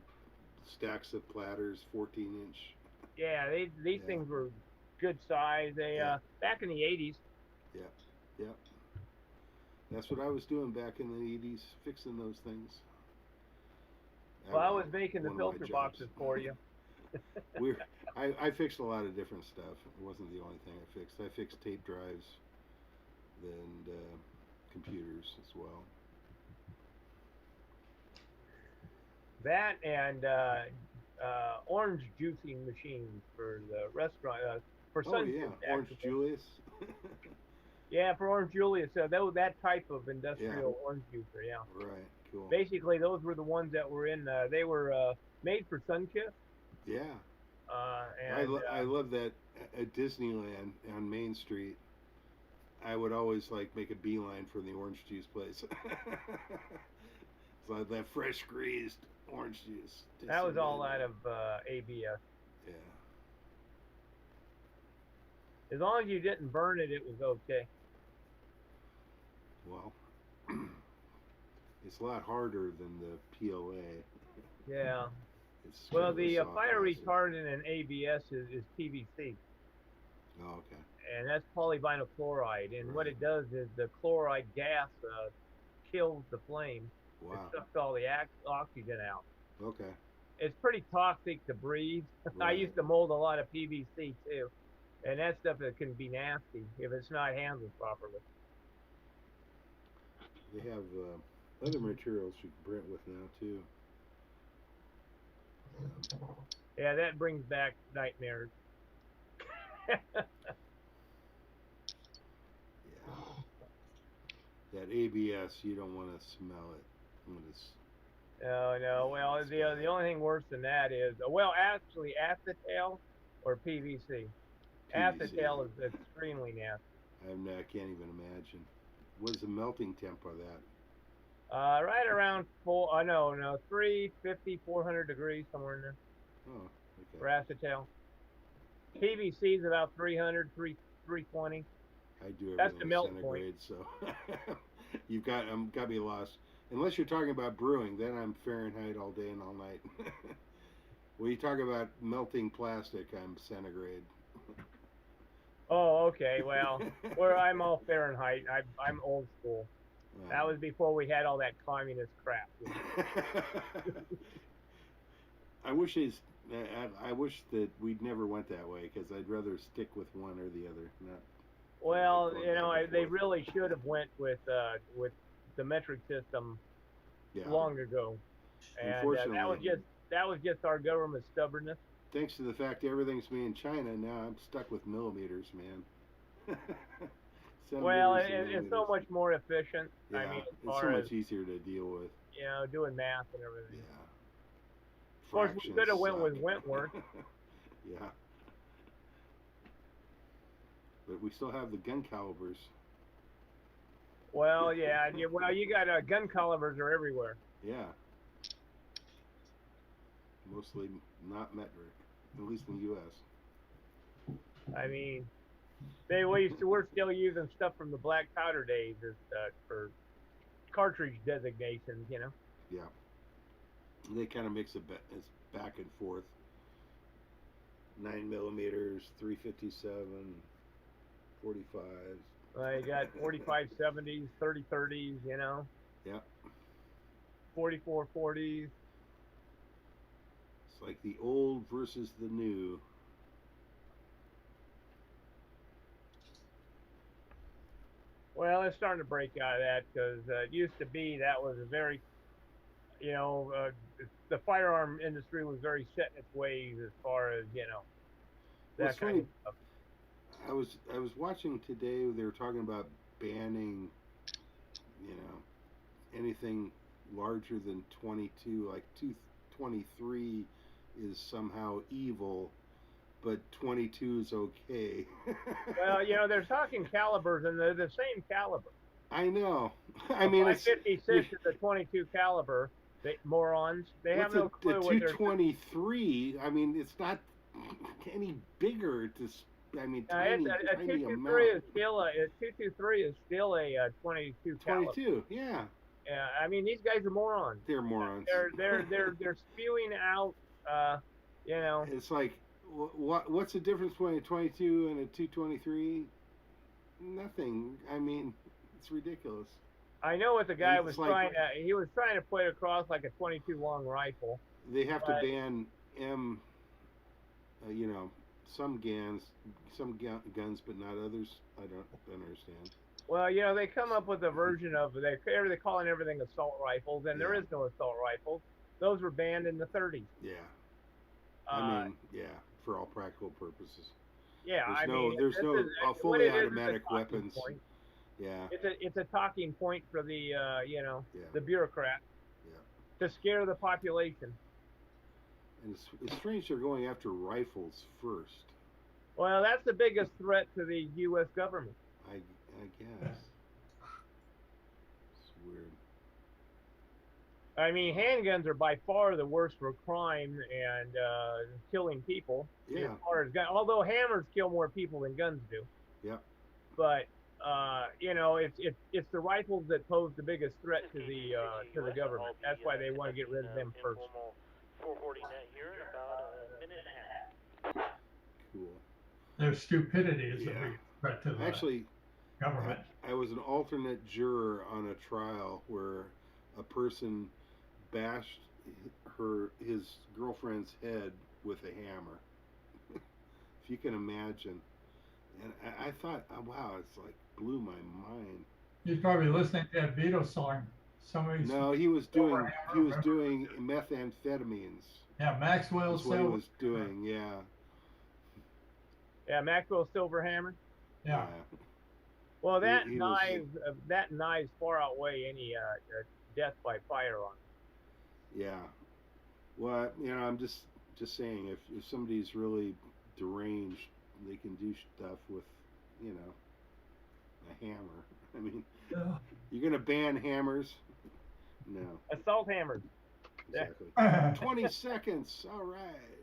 stacks of platters, 14-inch. Yeah, these things were good size. They back in the 80s. Yeah, yeah. That's what I was doing back in the 80s, fixing those things. Well, I was making the filter boxes for you. I fixed a lot of different stuff. It wasn't the only thing I fixed. I fixed tape drives and computers as well. That and orange juicing machines for the restaurant. For Sunset, Orange Julius. Yeah, for Orange Julius. That type of industrial orange juicer. Yeah. Right. Cool. Basically, those were the ones that were in. They were made for Sunkist. Yeah. I love that at Disneyland on Main Street. I would always make a beeline for the orange juice place. It's like that fresh squeezed orange juice. That was all out of ABS. Yeah. As long as you didn't burn it, it was okay. Well, it's a lot harder than the PLA. Yeah. It's Well, kind of a the soft fire acid. retardant in ABS is PVC. Oh, okay. And that's polyvinyl chloride. And what Right. it does is the chloride gas kills the flame. Wow. It sucks all the oxygen out. Okay. It's pretty toxic to breathe. I Right. used to mold a lot of PVC too. And that stuff that can be nasty if it's not handled properly. They have other materials you can print with now too. Yeah, that brings back nightmares. That ABS, you don't want to smell it when it's. No. Well, the only thing worse than that is, well, actually, acetal or PVC. Acetal is extremely nasty. I can't even imagine. What's the melting temp of that? Right around 350, 400 degrees, somewhere in there. Oh, okay. For acetal. PVC is about 300, 320. I do everything That's the melt centigrade, point. so you've got me lost. Unless you're talking about brewing, then I'm Fahrenheit all day and all night. When you talk about melting plastic, I'm centigrade. Oh, okay. Well, I'm all Fahrenheit. I'm old school. That was before we had all that communist crap. I wish that we'd never went that way, because I'd rather stick with one or the other. Well, they really should have went with the metric system long ago, and Unfortunately, that was just our government's stubbornness. Thanks to the fact everything's made in China, now I'm stuck with millimeters, man. Well, it's so much more efficient. Yeah, I mean, it's so much easier to deal with. Doing math and everything. Yeah. Of course, we could have went with Wentworth. Yeah. But we still have the gun calibers. Well, yeah. You got gun calibers are everywhere. Yeah. Mostly not metric, at least in the U.S. I mean, we're still using stuff from the black powder days for cartridge designations, Yeah. They kind of mix it back and forth. 9mm, 357, 45s. You got 4570s, 3030s, Yeah. 4440s. It's like the old versus the new. Well, it's starting to break out of that, because it used to be that was a very, the firearm industry was very set in its ways as far as, that kind of stuff. I was watching today, they were talking about banning, anything larger than 22, like 223 is somehow evil, but 22 is okay. Well, they're talking calibers, and they're the same caliber. I know. I mean, it's 56 is a 22 caliber. Morons. They have no clue what they're. 223. I mean, it's not any bigger. Tiny a 223 is still a 223 is still a 22 caliber. 22. Yeah. Yeah. I mean, these guys are morons. They're morons. They're spewing out. It's like, what's the difference between a 22 and a 223? Nothing. I mean, it's ridiculous. I know what the guy was trying to. He was trying to put across like a 22 long rifle. They have to ban some guns, but not others. I don't understand. Well, they come up with a version of they're calling everything assault rifles, and there is no assault rifles. Those were banned in the 30s. Yeah. I mean, for all practical purposes. Yeah, there's no fully automatic weapons. Yeah. It's a talking point for the the bureaucrat. Yeah. To scare the population. And it's strange they're going after rifles first. Well, that's the biggest threat to the U.S. government. I guess. It's weird. I mean, handguns are by far the worst for crime and killing people. Yeah. As far as although hammers kill more people than guns do. Yeah. But it's the rifles that pose the biggest threat to the government. That's why they want to get rid of them first. 440 net here in about a minute and a half. Cool. Their stupidity is a big threat to the Actually, government. I was an alternate juror on a trial where a person bashed his girlfriend's head with a hammer. If you can imagine. And I thought, oh, wow, it's like blew my mind. He's probably listening to that Beatles song. No, he was doing methamphetamines. Yeah, Maxwell That's what he was doing. Yeah. Yeah, Maxwell Silverhammer. Yeah. Well, that knives far outweigh any death by firearm. Yeah. Well, I'm just saying, if somebody's really deranged, they can do stuff with, a hammer. I mean, you're gonna ban hammers? No. Assault hammers. Exactly. 20 seconds. All right.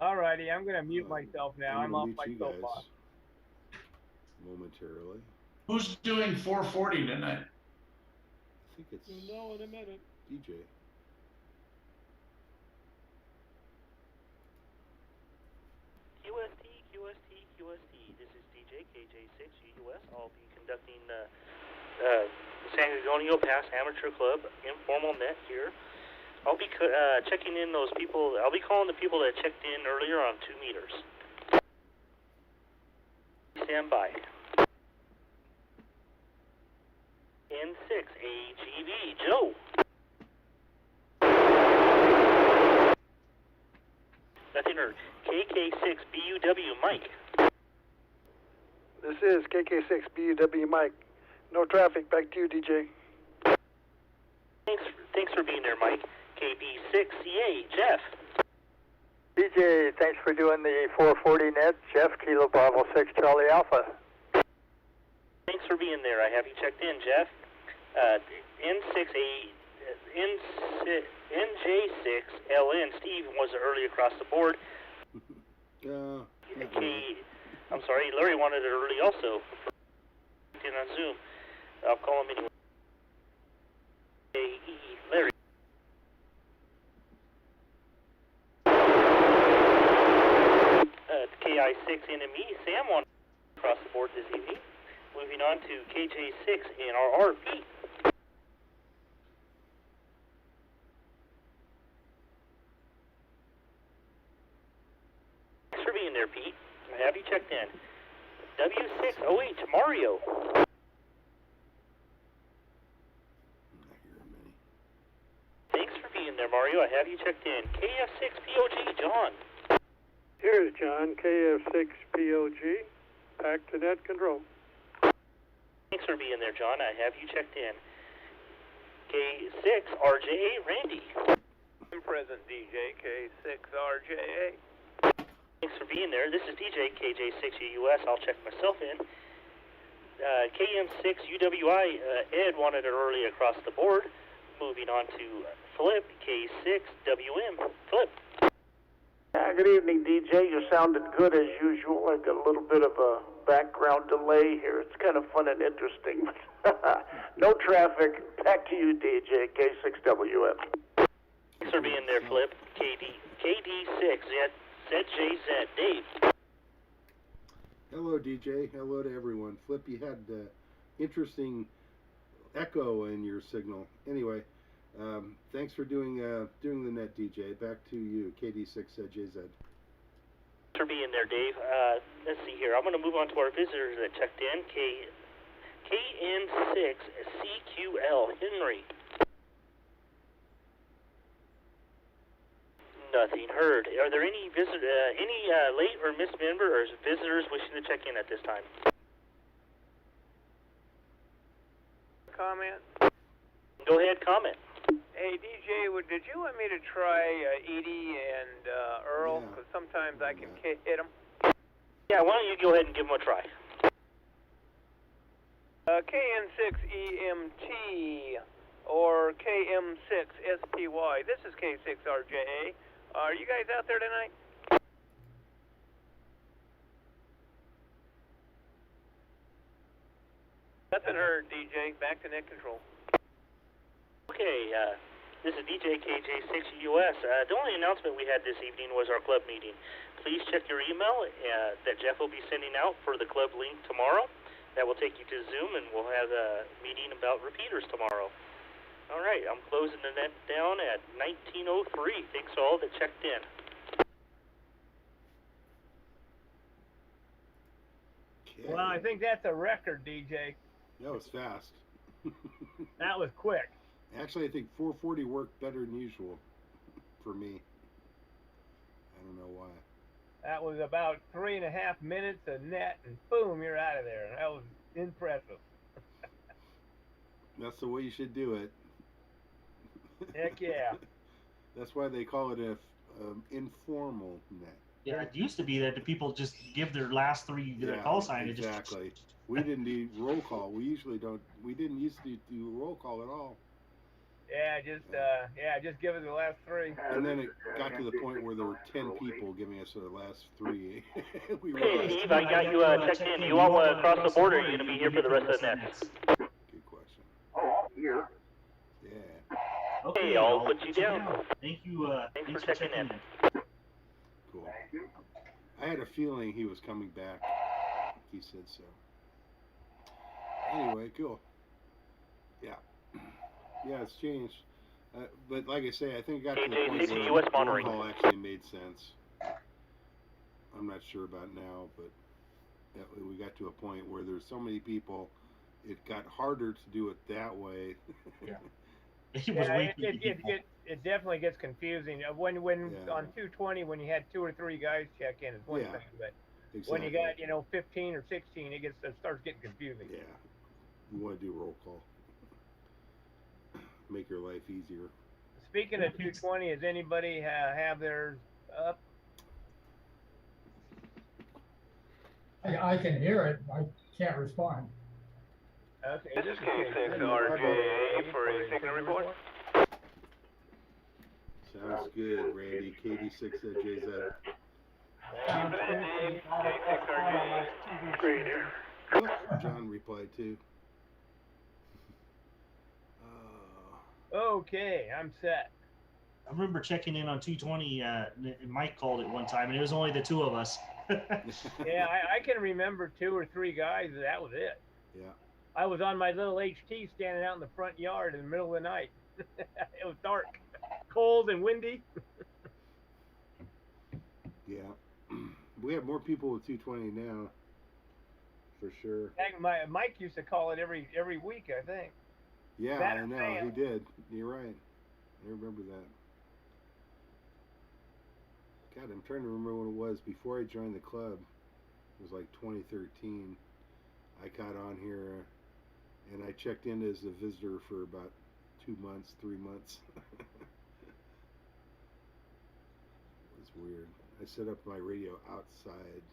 Alrighty, I'm gonna mute myself now. I'm off my soapbox. Momentarily. Who's doing 440 tonight? I think it's in a minute. DJ. QST. This is DJ KJ6US. I'll be conducting San Gorgonio Pass Amateur Club informal net here. I'll be checking in those people. I'll be calling the people that checked in earlier on 2 meters. Stand by. N6 AGV Joe. Nothing heard. KK6 BUW Mike. This is KK6 BUW Mike. No traffic. Back to you, DJ. Thanks for being there, Mike. KB6CA Jeff. DJ, thanks for doing the 440 net. Jeff, Kilo Bravo 6 Charlie Alpha. Thanks for being there. I have you checked in, Jeff. NJ6LN Steve was early across the board. I'm sorry, Larry wanted it early also. In on Zoom. I'll call him anyway. Larry. KI6 NME Sam wanted across the board this evening. Moving on to KJ6 and RRP. Thanks for being there, Pete. I have you checked in. W6OH Mario. Thanks for being there, Mario. I have you checked in. KF6POG John. Here's John, KF6POG. Back to net control. Thanks for being there, John. I have you checked in. K6RJA Randy. I'm present, DJ K6RJA. Thanks for being there. This is DJ KJ6US. I'll check myself in. KM6UWI Ed wanted it early across the board. Moving on to Flip K6WM. Flip. Good evening, DJ. You sounded good as usual. I've got a little bit of a background delay here. It's kind of fun and interesting. No traffic. Back to you, DJ K6WM. Thanks for being there, Flip. KD6 ZJZ Dave. Hello, DJ. Hello to everyone. Flip, you had interesting echo in your signal. Anyway, thanks for doing the net, DJ. Back to you, KD6JZ. Thanks for being there, Dave. Let's see here. I'm going to move on to our visitors that checked in. KN6CQL Henry. Nothing heard. Are there any late or missed members or visitors wishing to check in at this time? Comment? Go ahead, comment. Hey, DJ, did you want me to try Edie and Earl? Because sometimes I can hit them. Yeah, why don't you go ahead and give them a try? KN6EMT or KM6SPY. This is K6RJA. Are you guys out there tonight? Nothing heard, DJ. Back to net control. Okay, This is DJ KJ6US. The only announcement we had this evening was our club meeting. Please check your email that Jeff will be sending out for the club link tomorrow. That will take you to Zoom, and we'll have a meeting about repeaters tomorrow. All right, I'm closing the net down at 19:03. Thanks to all that checked in. Okay. Well, I think that's a record, DJ. That was fast. That was quick. Actually, I think 440 worked better than usual for me. I don't know why. That was about 3.5 minutes a net, and boom, you're out of there. That was impressive. That's the way you should do it. Heck yeah. That's why they call it a informal net. Yeah, it used to be that the people just give their last three their call sign. Exactly. We didn't do roll call. We usually don't. We didn't used to do roll call at all. Yeah, just give us the last three. And then it got to the point where there were 10 people giving us the last three. We Hey, realized, Steve, I got you checked in. Do you all want to cross the border, or are you going to be here for the rest of the nets? Good question. Oh, I'm here. Yeah. Okay, I'll put you down. Thank you. Thanks for checking in. Cool. I had a feeling he was coming back. He said so. Anyway, cool. Yeah. Yeah, it's changed. But like I say, I think it got to the point where roll call actually made sense. I'm not sure about now, but we got to a point where there's so many people, it got harder to do it that way. Yeah. It definitely gets confusing. When on 220, when you had 2 or 3 guys check in, it's one thing, but when you got 15 or 16, it starts getting confusing. Yeah, you want to do roll call, make your life easier. Speaking of 220, does anybody have theirs up? I can hear it. I can't respond. Okay. This is K6RJA for a signal report. Sounds good, Randy. KD6JZ. Great here. John replied too. Okay, I'm set. I remember checking in on 220. Mike called it one time, and it was only the two of us. Yeah, I can remember 2 or 3 guys. That was it. Yeah. I was on my little HT standing out in the front yard in the middle of the night. It was dark, cold, and windy. Yeah. We have more people with 220 now, for sure. Heck, Mike used to call it every week, I think. Yeah, I know. He did. You're right. I remember that. God, I'm trying to remember when it was before I joined the club. It was like 2013. I got on here, and I checked in as a visitor for about 2 months, 3 months. It was weird. I set up my radio outside.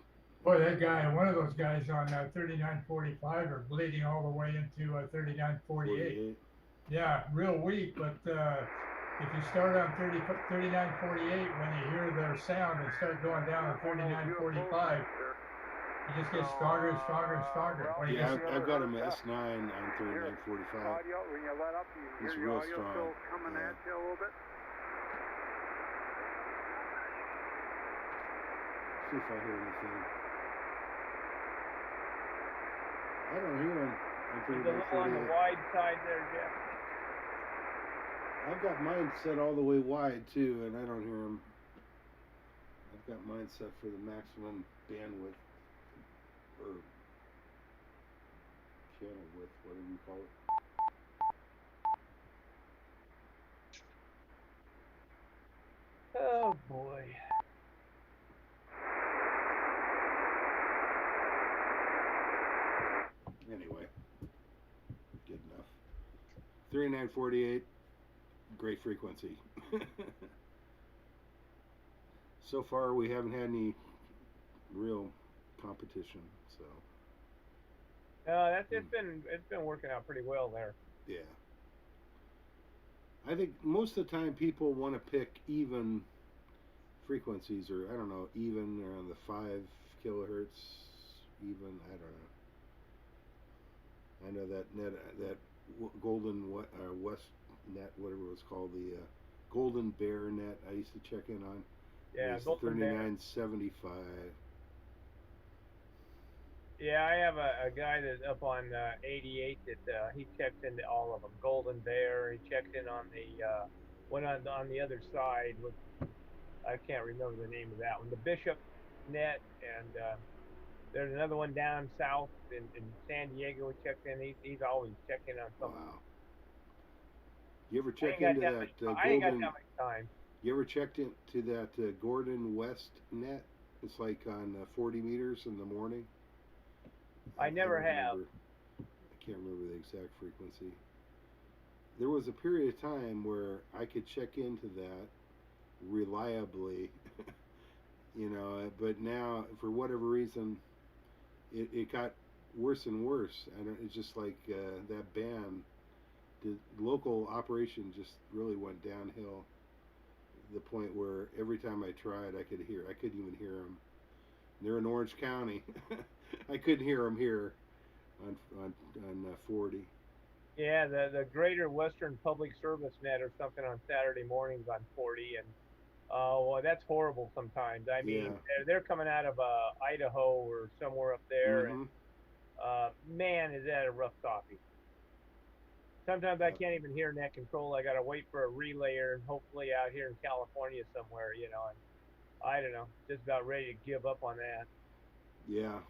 Boy, that guy, one of those guys on 3945 are bleeding all the way into 3948. Yeah, real weak, but if you start on 3948, when you hear their sound and start going down to 3945, it just gets stronger and stronger and stronger. Yeah, I've got him S9 on 3945. He's real strong. See if I hear anything. I don't hear him. He's a little on the wide side there, Jeff. I've got mine set all the way wide too, and I don't hear him. I've got mine set for the maximum bandwidth, or channel width, whatever you call it. Oh boy. Anyway, good enough. 3948, great frequency. So far, we haven't had any real competition, so. It's been working out pretty well there. Yeah. I think most of the time people want to pick even frequencies, or I don't know, even around the 5 kilohertz, even, I don't know. I know that Golden West net, whatever it was called, the Golden Bear net. I used to check in on. Yeah, Golden Bear. 39.75. Yeah, I have a guy that's up on 88 that he checks into all of them. Golden Bear. He checks in on the one on the other side. With I can't remember the name of that one. The Bishop net, and there's another one down south in San Diego. He checks in. He's always checking on something. Wow. You ever check into that Golden? I ain't got that much time. You ever checked into that Gordon West net? It's like on 40 meters in the morning. I never have. I can't remember the exact frequency. There was a period of time where I could check into that reliably, you know, but now for whatever reason, it got worse and worse. It's just like that band, the local operation just really went downhill. The point where every time I tried, I couldn't even hear them. They're in Orange County. I couldn't hear them here on 40. Yeah, the Greater Western Public Service net or something on Saturday mornings on 40, and well, that's horrible sometimes. I mean, they're coming out of Idaho or somewhere up there, and man, is that a rough copy. Sometimes I can't even hear net control. I gotta wait for a relayer, and hopefully out here in California somewhere, you know. And I don't know, just about ready to give up on that. Yeah,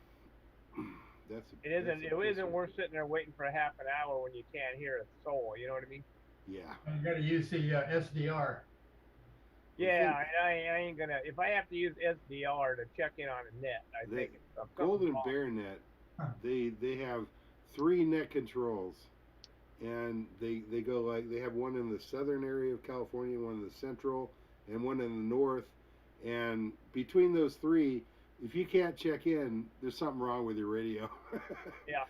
it isn't worth sitting there waiting for a half an hour when you can't hear a soul. You know what I mean? Yeah. You got to use the SDR. Yeah, I ain't gonna. If I have to use SDR to check in on a net, I think it's Golden Bear net. They have 3 net controls, and they go like they have one in the southern area of California, one in the central, and one in the north. And between those 3, if you can't check in, there's something wrong with your radio. Yeah.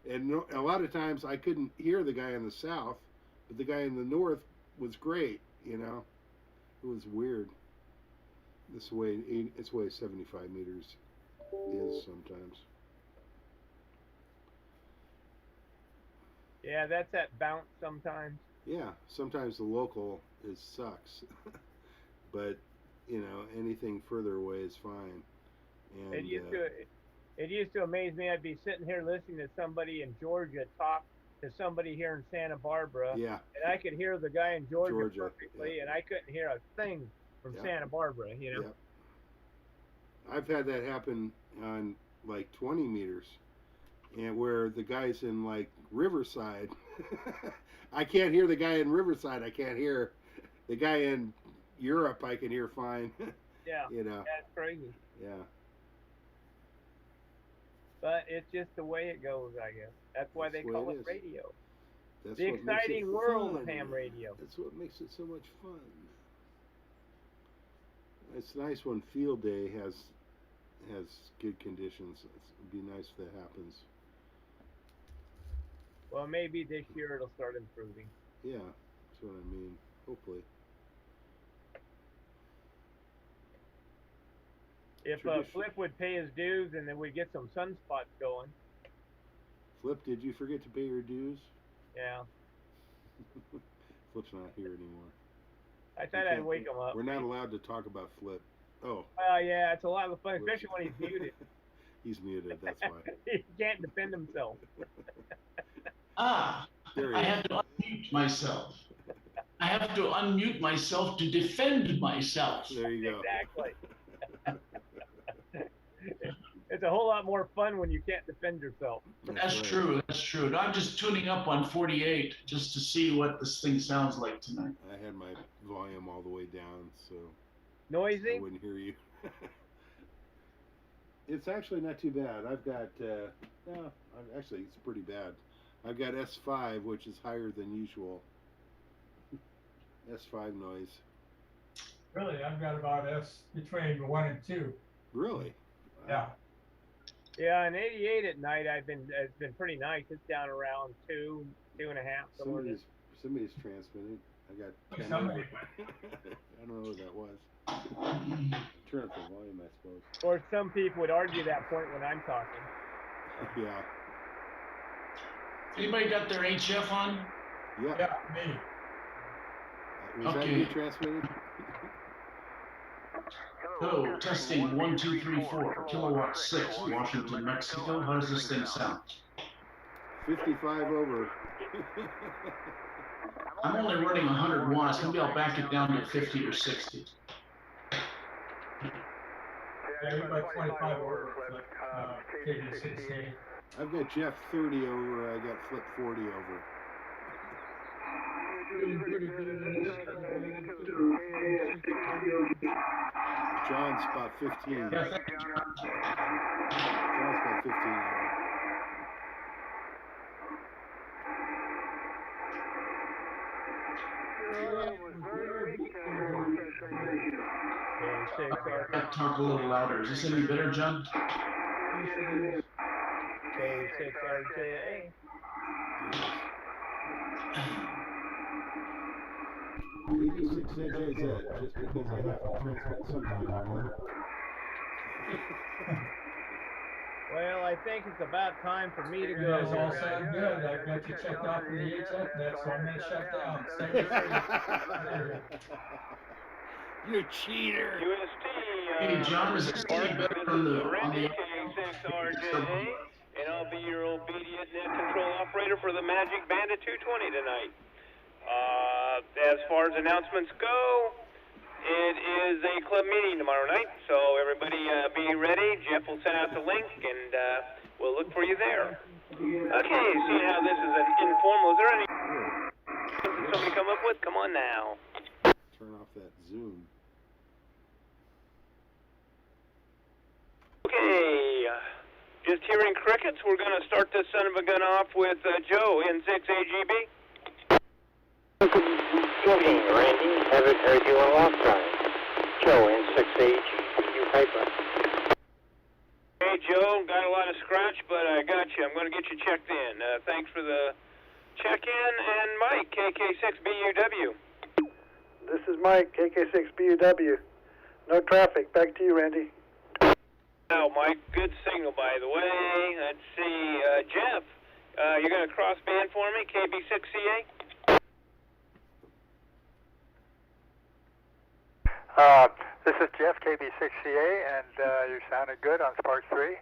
And a lot of times I couldn't hear the guy in the south, but the guy in the north was great. You know, it was weird. It's the way 75 meters is sometimes. Yeah, that's that bounce sometimes. Yeah, sometimes the local sucks, but you know, anything further away is fine. And it used to amaze me. I'd be sitting here listening to somebody in Georgia talk to somebody here in Santa Barbara, yeah, and I could hear the guy in Georgia perfectly, and I couldn't hear a thing from Santa Barbara, you know. Yeah. I've had that happen on like 20 meters, and where the guy's in like Riverside, I can't hear the guy in Riverside. I can't hear the guy in Europe. I can hear fine. Yeah, you know, that's crazy. Yeah. But it's just the way it goes, I guess. That's why they call it radio. That's the exciting world of ham radio. That's what makes it so much fun. It's nice when field day has good conditions. It'd be nice if that happens. Well, maybe this year it'll start improving. Yeah, that's what I mean. Hopefully. If Flip would pay his dues, and then we get some sunspots going. Flip, did you forget to pay your dues? Yeah. Flip's not here anymore. I thought I'd wake him up. We're not allowed to talk about Flip. Oh. Yeah, it's a lot of fun, especially when he's muted. He's muted, that's why. He can't defend himself. I have to unmute myself. I have to unmute myself to defend myself. There you go. Exactly. It's a whole lot more fun when you can't defend yourself. That's true. That's true. I'm just tuning up on 48 just to see what this thing sounds like tonight. I had my volume all the way down, so noisy. I wouldn't hear you. It's actually not too bad. I've got actually it's pretty bad. I've got S5, which is higher than usual. S5 noise. Really, I've got about between 1 and 2. Really? Wow. Yeah. Yeah, and 88 at night, it's been pretty nice. It's down around 2, 2.5. Somebody's transmitting. I got 10. Somebody. I don't know who that was. Turn up the volume, I suppose. Or some people would argue that point when I'm talking. Yeah. Anybody got their HF on? Yeah. Yeah, me. Was that you transmitting? Hello, testing 1, 2, 3, 4, kilowatt 6, Washington, Mexico. How does this thing sound? 55 over. I'm only running 100 watts. Maybe I'll back it down to 50 or 60. Yeah, you're about 25 over, KD16. I've got Jeff 30 over. I got Flip 40 over. John's about 15. John's about 15 over. Talk a little louder. Is this any better, John? K6RJA. 86 AJ is that just because I have to transmit sometime. Well, I think it's about time for me to go. It's all sound good. I've got you checked off for the HF net, so I'm going to shut down. You cheater. UST, Hey, John, is this any better on the K6RJA, and I'll be your obedient net control operator for the Magic Bandit 220 tonight. As far as announcements go, it is a club meeting tomorrow night, so everybody be ready. Jeff will send out the link, and we'll look for you there. Okay, seeing how this is an informal, is there any somebody come up with? Come on now. Turn off that Zoom. Okay, just hearing crickets, we're going to start this son of a gun off with Joe, N6AGB. Evening, Randy. Haven't heard you in a long time. Joe, N6H, you paper. Hey, Joe, got a lot of scratch, but I got you. I'm going to get you checked in. Thanks for the check-in. And Mike, KK6BUW. This is Mike, KK6BUW. No traffic. Back to you, Randy. Oh, Mike, good signal, by the way. Let's see. Jeff, you're going to cross band for me, KB6CA? This is Jeff, KB6CA, and you're sounding good on SPARC 3.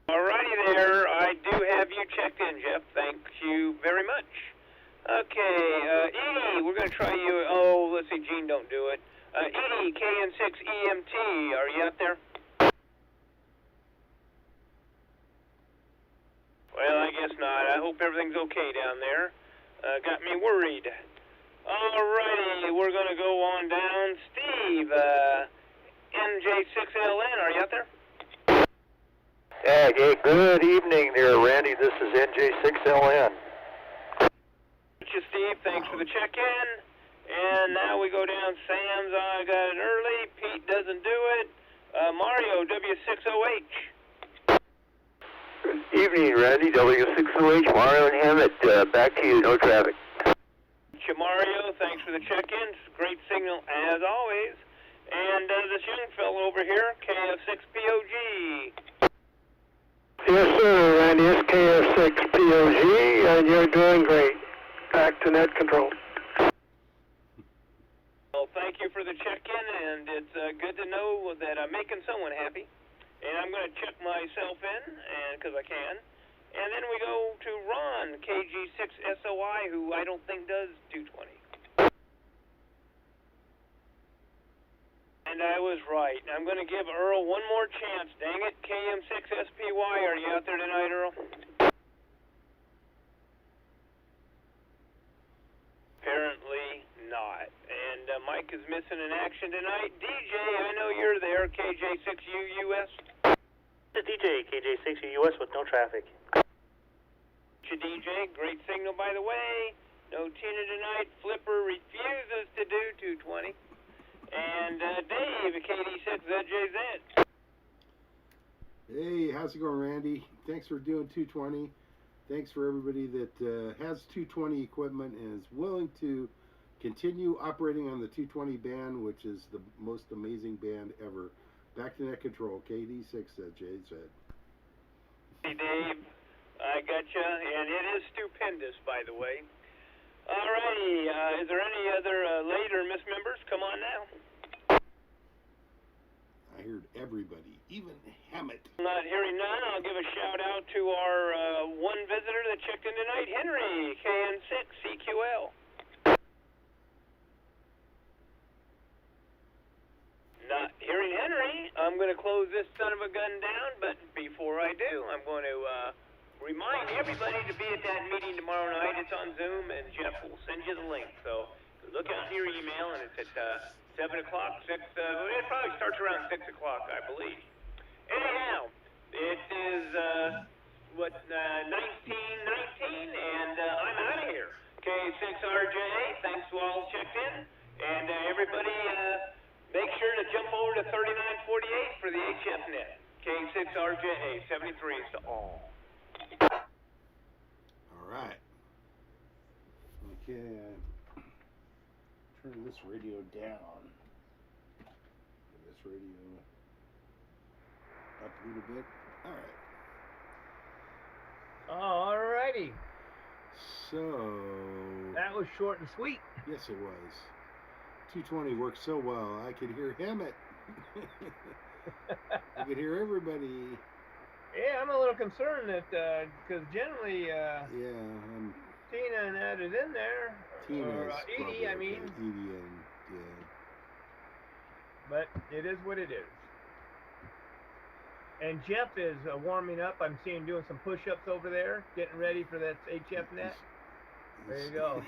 Alrighty there. I do have you checked in, Jeff. Thank you very much. Okay, Edie, we're going to try you. Oh, let's see, Gene, don't do it. Edie, KN6EMT, are you out there? Well, I guess not. I hope everything's okay down there. Got me worried. Alrighty, we're going to go on down. Steve, NJ6LN, are you out there? Yeah, good evening there, Randy. This is NJ6LN. Steve, thanks for the check-in. And now we go down. Sam's, I got it early. Pete doesn't do it. Mario, W6OH. Evening, Randy. W6OH, Mario and Hammett. Back to you, no traffic. Mario, thanks for the check-in. Great signal as always. And this young fellow over here, KF6POG. Yes, sir, Randy. It's KF6POG, and you're doing great. Back to net control. Well, thank you for the check-in, and it's good to know that I'm making someone happy. And I'm going to check myself in, because I can. And then we go to Ron, KG6SOI, who I don't think does 220. And I was right. I'm going to give Earl one more chance. Dang it, KM6SPY. Are you out there tonight, Earl? Apparently not. And Mike is missing in action tonight. DJ, I know you're there. KJ6UUS. The DJ, KJ6UUS with no traffic. DJ, great signal by the way. No Tina tonight. Flipper refuses to do 220. And Dave, KD6ZJZ. Hey, how's it going, Randy? Thanks for doing 220. Thanks for everybody that has 220 equipment and is willing to continue operating on the 220 band, which is the most amazing band ever. Back to net control, KD6ZJZ. Hey, Dave. I gotcha, and it is stupendous, by the way. Alrighty, is there any other late or missed members? Come on now. I heard everybody, even Hammett. Not hearing none, I'll give a shout out to our one visitor that checked in tonight, Henry, KN6CQL. Not hearing Henry, I'm going to close this son of a gun down, but before I do, I'm going to remind everybody to be at that meeting tomorrow night. It's on Zoom, and Jeff will send you the link. So look out in your email, and it's at 7 o'clock, it probably starts around 6 o'clock, I believe. Anyhow, it is, 19:19, and I'm out of here. K6RJ, thanks to all who checked in, and everybody, make sure to jump over to 3948 for the HF net. K6RJ, 73s to all. All right. Okay, turn this radio down. This radio up a little bit. All right. Alrighty. So that was short and sweet. Yes, it was. 220 worked so well. I could hear Hammett. I could hear everybody. Yeah, I'm a little concerned that because generally, Tina and that is in there. Tina's Edie, I mean. Edie and But it is what it is. And Jeff is warming up. I'm seeing him doing some push-ups over there, getting ready for that HF net. There you go.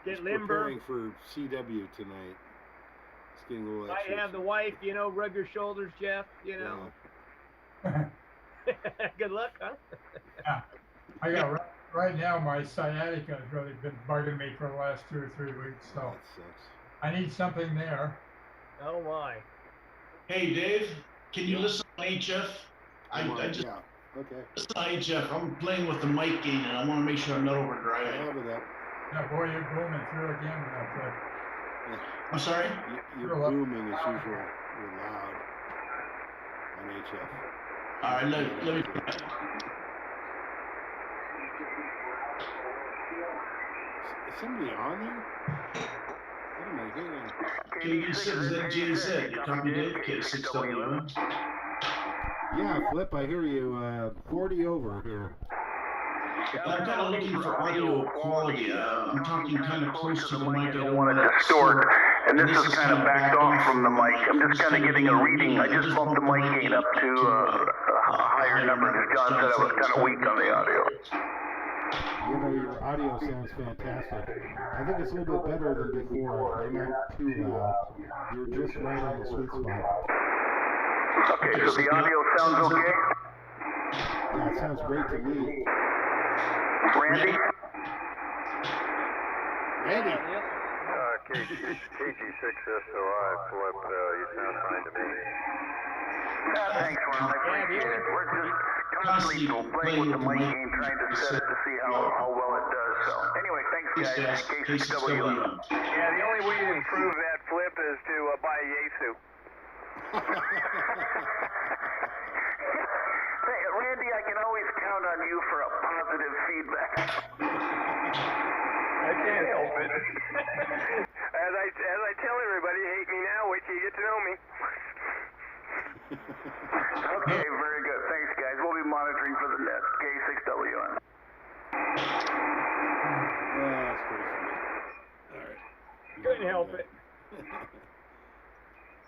Get limber. Preparing for CW tonight. It's getting a little I have the wife, rub your shoulders, Jeff, Good luck, huh? Yeah. I got right now my sciatica has really been bugging me for the last 2 or 3 weeks, so that sucks. I need something there. Oh my. Hey Dave, can you listen on HF? I just okay. Listen on HF. I'm playing with the mic gain and I want to make sure I'm not overdriving. I have it up. Yeah, boy, you're booming through again. I'm sorry? You're booming as usual. You're loud on HF. All right, let me. Is somebody on there? What am I hearing? KD6ZJZ, you copy Dave? K6W. Yeah, Flip, I hear you. 40 over here. I'm kind of looking for audio quality. I'm talking kind of close to the mic. I don't want it distorted. And this is kind of backed off from the mic. I'm just kind of getting a reading. I just bumped the mic gain up to a higher number because John said I was kind of weak on the audio. Your audio sounds fantastic. I think it's a little bit better than before. They're not too loud. You're just right on the sweet spot. Okay, so the audio sounds okay? Yeah, it sounds great to me. Randy? Randy? KG6SOI, Flip, you sound fine to me. Thanks, Ron. I appreciate it. We're just constantly playing with the mic game, trying to set it to see how well it does. So, anyway, thanks, guys. K6W. Yeah, the only way to improve that, Flip, is to buy a Yaesu. Hey, Randy, I can always count on you for a positive feedback. I can't help it. As I tell everybody, hate me now, wait till you get to know me. Okay, very good. Thanks, guys. We'll be monitoring for the net. K6WN. That's pretty funny. All right. Couldn't help it.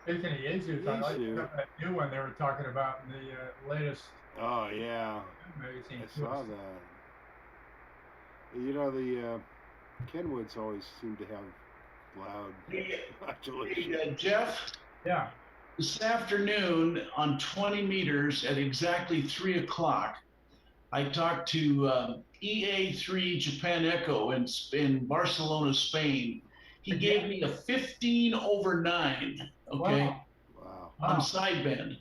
Speaking of Yezus, I like that new one they were talking about in the latest. Oh, yeah. Magazine. I saw that. The Kenwoods always seem to have loud modulation. Hey, Jeff? Yeah. This afternoon on 20 meters at exactly 3 o'clock, I talked to EA3 Japan Echo in Barcelona, Spain. He gave me a 15 over 9, okay? Wow. On sideband.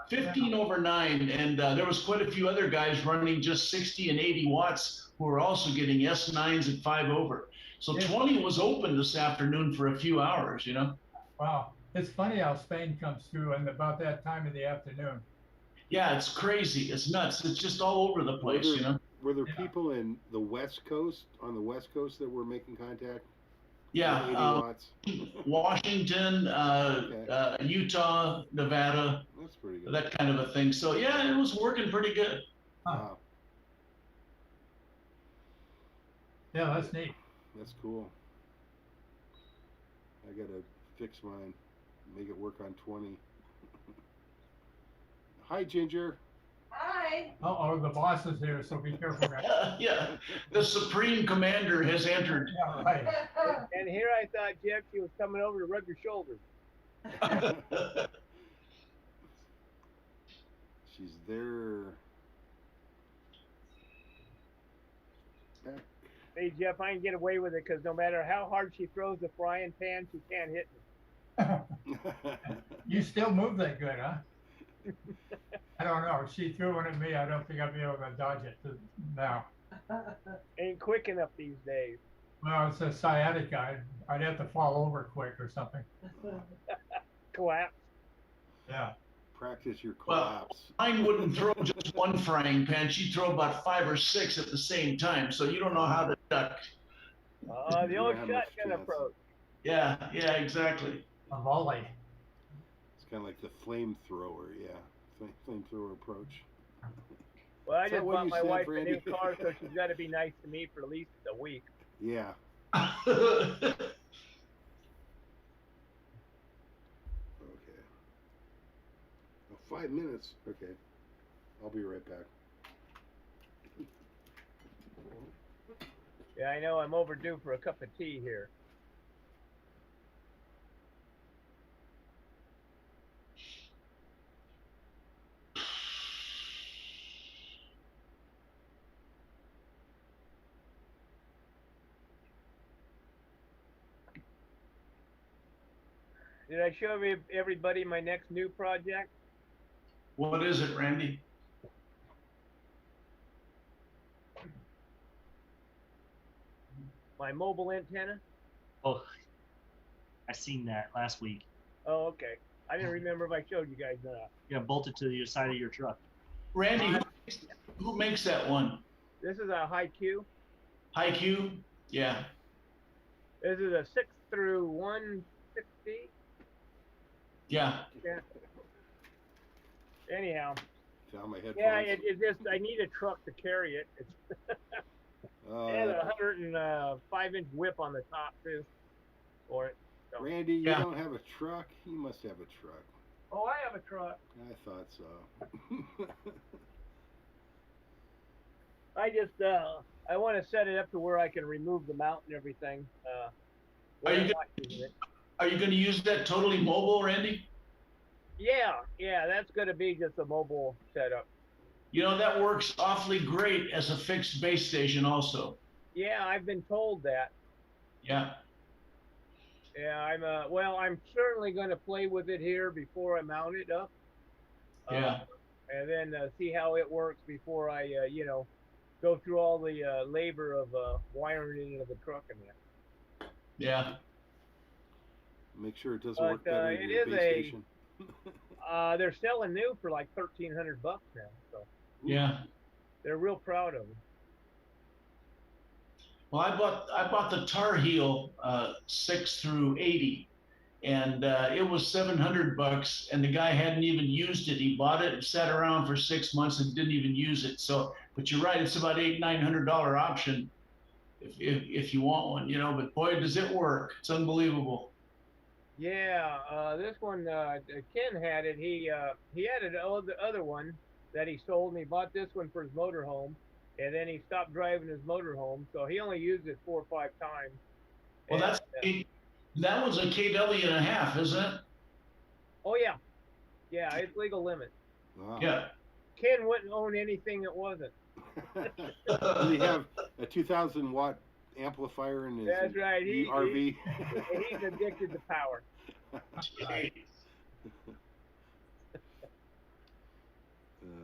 15 over 9, and there was quite a few other guys running just 60 and 80 watts who were also getting S9s at 5 over. So 20 was open this afternoon for a few hours, Wow. It's funny how Spain comes through and about that time in the afternoon. Yeah, it's crazy. It's nuts. It's just all over the place, you know. Were there people in the West Coast, on the West Coast, that were making contact? Yeah, 80 watts? Washington, Utah, Nevada. That's pretty good. That kind of a thing. So yeah, it was working pretty good. Wow. Yeah, that's neat. That's cool. I gotta fix mine, make it work on 20. Hi, Ginger. Hi. Oh, the boss is here, so be careful, guys. Yeah, the Supreme Commander has entered. Yeah, right. And here I thought Jeffy was coming over to rub your shoulders. She's there. Back. Hey, Jeff, I can get away with it because no matter how hard she throws the frying pan, she can't hit me. You still move that good, huh? I don't know. If she threw one at me, I don't think I'd be able to dodge it now. Ain't quick enough these days. Well, it's a sciatica. I'd have to fall over quick or something. Collapse. Yeah. Practice your collapse. Well, mine wouldn't throw just one frying pan. She'd throw about 5 or 6 at the same time, so you don't know how to duck. The old shotgun approach. Yeah, exactly. A volley. It's kind of like the flamethrower, yeah. Flamethrower approach. Well, I just bought my wife a new car, so she's got to be nice to me for at least a week. Yeah. Okay. Oh, 5 minutes. Okay. I'll be right back. Yeah, I know I'm overdue for a cup of tea here. Did I show everybody my next new project? What is it, Randy? My mobile antenna? Oh, I seen that last week. Oh, okay. I didn't remember if I showed you guys that. Yeah, bolted to the side of your truck. Randy, who makes that one? This is a High-Q. High-Q? Yeah. This is a 6 through 160. Yeah. Anyhow. Found my headphones. Yeah, it just, I need a truck to carry it. It's and a 105-inch whip on the top, too, for it. So. Randy, you don't have a truck? You must have a truck. Oh, I have a truck. I thought so. I just, I want to set it up to where I can remove the mount and everything. Are you going to use that totally mobile, Randy? Yeah, that's going to be just a mobile setup. You know, that works awfully great as a fixed base station also. Yeah, I've been told that. Yeah. Yeah, I'm certainly going to play with it here before I mount it up. Yeah. And then see how it works before I, go through all the labor of wiring it into the truck and that. Yeah. Make sure it doesn't work better than your base station. They're selling new for like $1,300 now. So. Yeah. They're real proud of them. Well, I bought the Tar Heel 6 through 80, and it was $700, and the guy hadn't even used it. He bought it and sat around for 6 months and didn't even use it. So, but you're right, it's about $800-900 option if you want one, you know. But boy, does it work! It's unbelievable. Yeah, this one Ken had it. He had an other one that he sold, and he bought this one for his motorhome. And then he stopped driving his motorhome, so he only used it 4 or 5 times. Well, that was a KW&a, isn't it? Oh yeah, yeah, it's legal limit. Wow. Yeah. Ken wouldn't own anything that wasn't. Does he have a 2,000 watt amplifier in his That's right. RV? He's addicted to power.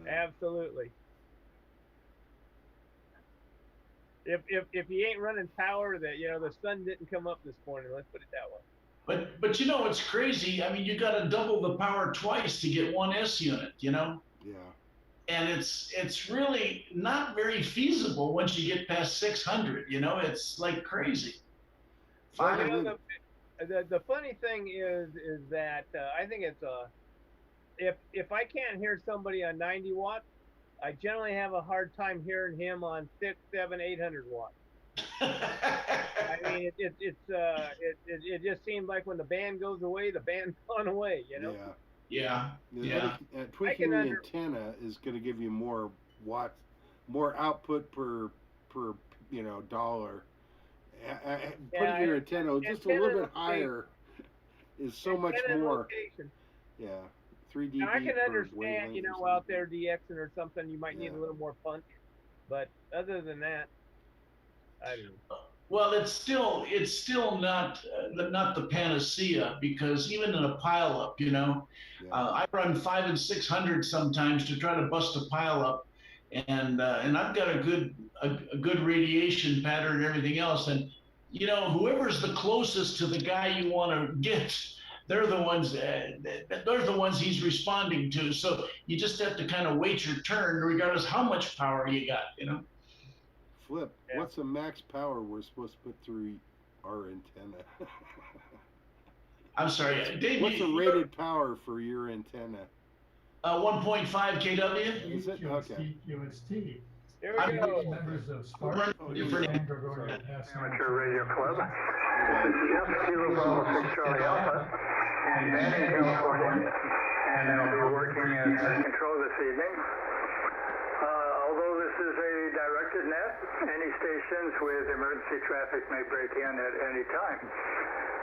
Absolutely. If he ain't running power, that the sun didn't come up this morning. Let's put it that way. But you know it's crazy. I mean, you got to double the power twice to get one S unit. You know. Yeah. And it's really not very feasible once you get past 600. You know, it's like crazy. Well, you know, the funny thing is that I think it's if I can't hear somebody on 90 watts, I generally have a hard time hearing him on 6, 7, 800 watts. I mean, it just seems like when the band goes away, the band's gone away. You know. Yeah. Tweaking the antenna is going to give you more watts, more output per dollar. Putting your antenna just a little bit higher is so much more. Yeah. 3 dB. Now, I can understand, out there DXing or something, you might need a little more punch, but other than that, I don't know. Well, it's still not the panacea, because even in a pileup, I run 500 and 600 sometimes to try to bust a pileup, and I've got a good radiation pattern and everything else, and whoever's the closest to the guy you want to get, they're the ones he's responding to. So you just have to kind of wait your turn, regardless how much power you got, Flip, what's the max power we're supposed to put through our antenna? I'm sorry, Dave. What's the rated power for your antenna? 1.5 kW. Is it? Okay. QST. There we go. Members of SPARC, Amateur Radio Club. This is Jeff, Kilo Bravo 6 Charlie Alpha, and Dan in California, and I'll be working as control this evening. Although this is a directed net, any stations with emergency traffic may break in at any time.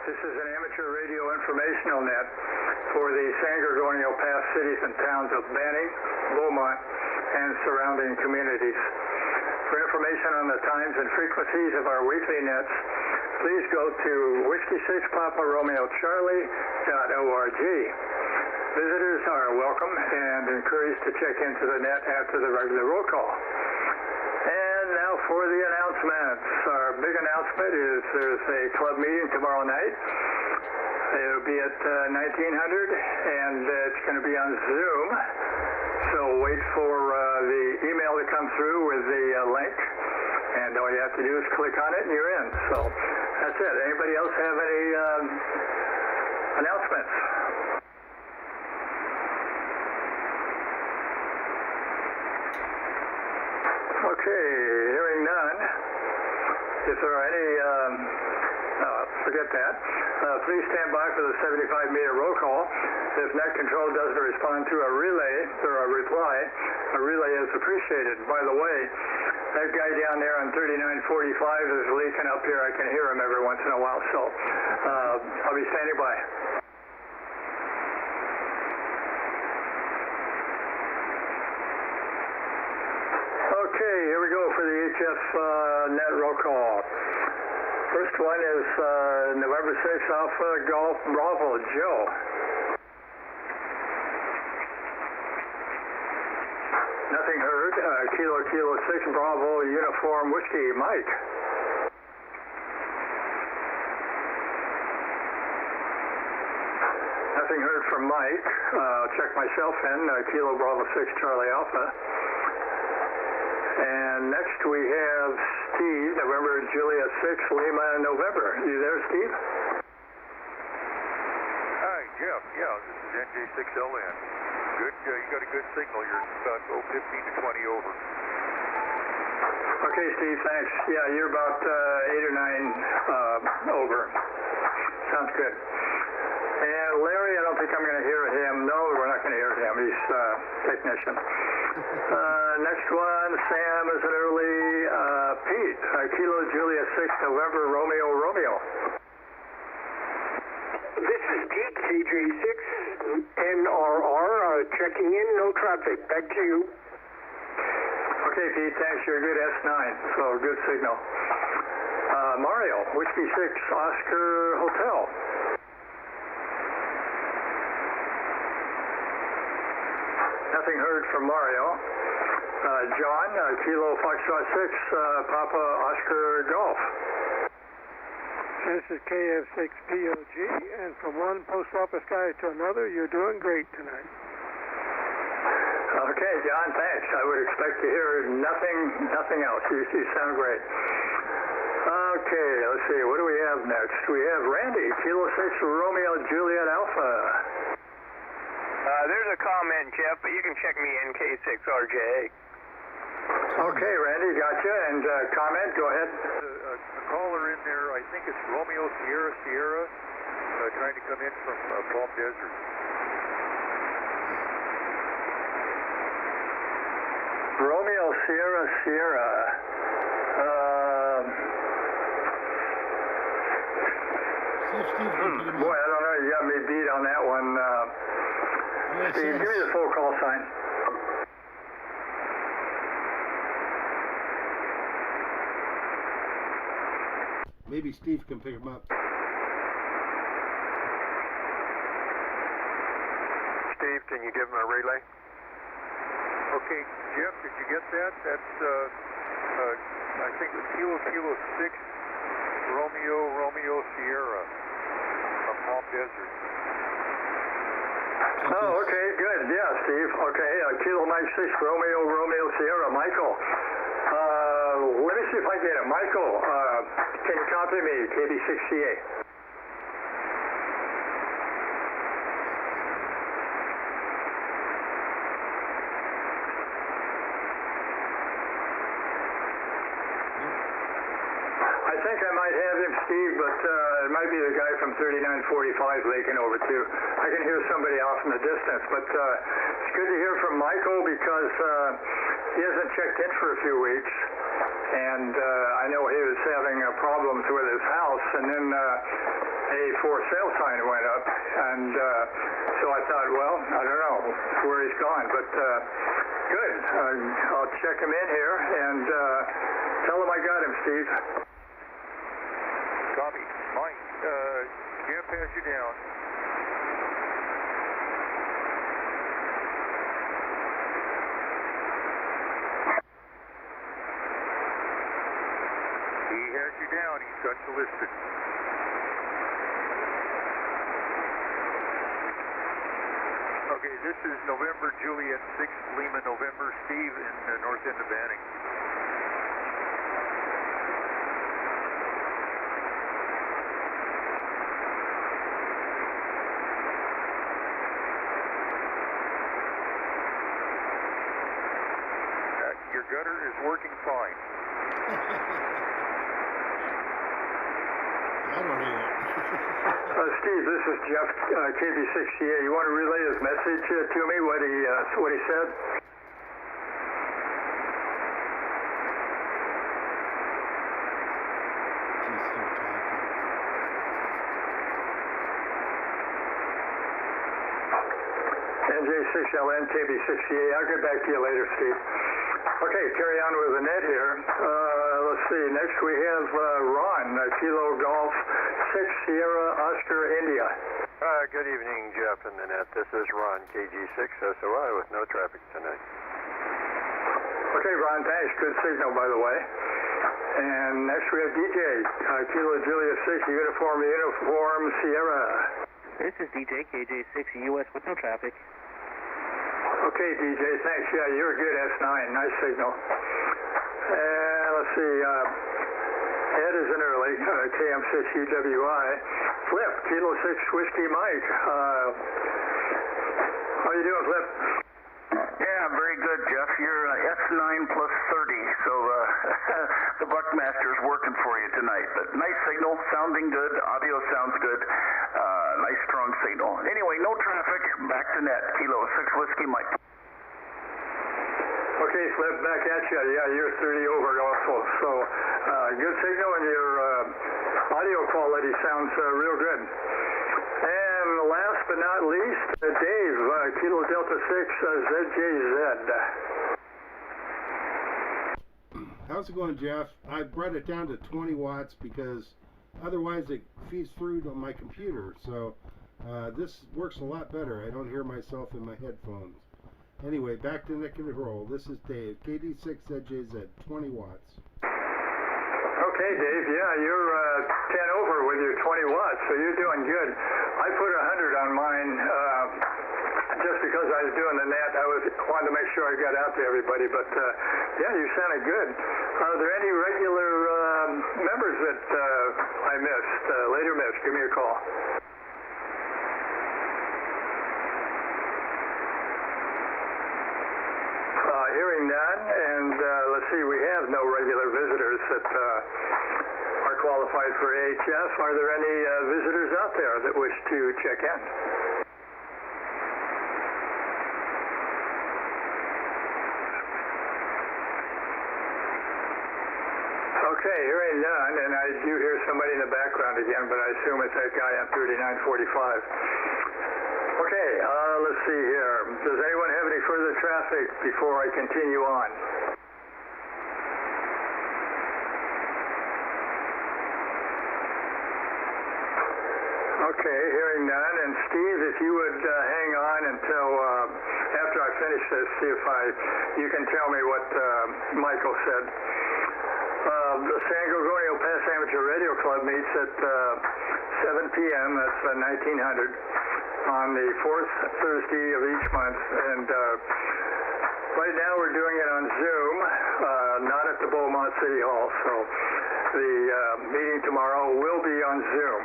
This is an amateur radio informational net for the San Gorgonio Pass cities and towns of Banning, Beaumont, and surrounding communities. For information on the times and frequencies of our weekly nets, please go to Whiskey 6 Papa Romeo Charlie.org. Visitors are welcome and encouraged to check into the net after the regular roll call. And now for the announcements. Our big announcement is there's a club meeting tomorrow night. It'll be at 1900, and it's going to be on Zoom. So wait for the email to come through with the link, and all you have to do is click on it and you're in. So that's it. Anybody else have any announcements? Okay, hearing none. If there are any, forget that. Please stand by for the 75-meter roll call. If net control doesn't respond to a relay or a reply, a relay is appreciated. By the way, that guy down there on 3945 is leaking up here. I can hear him every once in a while, so I'll be standing by. Okay, here we go for the HF net roll call. First one is November 6th Alpha Golf Bravo Joe. Nothing heard. Kilo 6 Bravo Uniform Whiskey Mike. Nothing heard from Mike. I'll check myself in. Kilo Bravo 6 Charlie Alpha. And next we have Steve, November Julia 6 Lima November. You there, Steve? Hi, Jeff. Yeah, this is NJ6LN. Good. You got a good signal. You're about 15 to 20 over. Okay, Steve. Thanks. Yeah, you're about 8 or 9 over. Sounds good. And Larry, I don't think I'm going to hear him. No, we're not going to hear him. He's technician. Next one, Sam is an early Pete. Kilo Julia 6 November Romeo. This is Pete, CJ6 NRR, checking in, no traffic. Back to you. Okay, Pete, thanks. You're a good S9, so good signal. Mario, Whiskey 6 Oscar Hotel. Nothing heard from Mario. John, Kilo Foxtrot 6, Papa Oscar Golf. This is KF6POG, and from one post office guy to another, you're doing great tonight. Okay, John, thanks. I would expect to hear nothing else. You sound great. Okay, let's see. What do we have next? We have Randy, Kilo 6 Romeo Juliet Alpha. There's a comment, Jeff, but you can check me NK6RJA. Okay, Randy, gotcha. And comment, go ahead. A caller in there, I think it's Romeo Sierra, trying to come in from Palm Desert. Romeo Sierra. Boy, I don't know. You got me beat on that one. Steve, give me the full call sign. Maybe Steve can pick him up. Steve, can you give him a relay? Okay, Jeff, did you get that? That's, I think it's Kilo 6 Romeo Sierra from Palm Desert. Oh, okay, good. Yeah, Steve. Okay, Kilo Mike 6 Romeo Sierra. Michael. Let me see if I get it. Michael, can you copy me? KB6CA. I think I might have him, Steve, but it might be the guy from 3945 Lakin over too. I can hear somebody off in the distance, but it's good to hear from Michael because he hasn't checked in for a few weeks, and I know he was having problems with his house, and then a for sale sign went up, and so I thought, well, I don't know where he's gone, but good. I'll check him in here and tell him I got him, Steve. Copy. Mike, Jeff has you down. He has you down. He's got you listed. Okay, this is November Juliet 6 Lima November Steve in north end of Banning. Your gutter is working fine. I don't hear it. Steve, this is Jeff, KB6CA. You want to relay his message to me, what he said? He's still talking. NJ6LN, KB6CA. I'll get back to you later, Steve. Okay, carry on with the net here. Let's see. Next we have Ron, Kilo Golf 6 Sierra Oscar India. Good evening, Jeff and the net. This is Ron, KG6SOI with no traffic tonight. Okay, Ron, thanks. Good signal, by the way. And next we have DJ, Kilo Julia 6 Uniform Sierra. This is DJ, KJ6 US with no traffic. Okay, DJ, thanks. Yeah, you're good, S9. Nice signal. And let's see, Ed is in early, KM6UWI. Flip, Kilo 6 Whiskey Mike. How you doing, Flip? Yeah, very good, Jeff. You're S9 plus 30, so the Buckmaster's working for you tonight. But nice signal, sounding good, audio sounds good. Nice strong signal. Anyway, no traffic, back to net, Kilo 6 Whiskey Mike. Okay, Flip, back at you. Yeah, you're 30 over also. So, good signal and your audio quality sounds real good. And last but not least, Dave, Kilo Delta 6 ZJZ. How's it going, Jeff? I brought it down to 20 watts because otherwise it feeds through to my computer. So this works a lot better. I don't hear myself in my headphones. Anyway, back to net control. This is Dave, KD6ZJZ, 20 watts. Okay, Dave, yeah, you're 10 over with your 20 watts, so you're doing good. I put 100 on mine just because I was doing the net, I wanted to make sure I got out to everybody. But yeah, you sounded good. Are there any regular members that I missed, later missed? Give me a call. Hearing none, and let's see, we have no regular visitors that are qualified for AHF. Are there any visitors out there that wish to check in? Okay, hearing none, and I do hear somebody in the background again, but I assume it's that guy on 3945. Okay, let's see here. Does anyone have any further traffic before I continue on? Okay, hearing none. And Steve, if you would hang on until after I finish this, see if you can tell me what Michael said. The San Gorgonio Pass Amateur Radio Club meets at 7 p.m. That's 1900 on the fourth Thursday of each month. And right now we're doing it on Zoom, not at the Beaumont City Hall. So the meeting tomorrow will be on Zoom.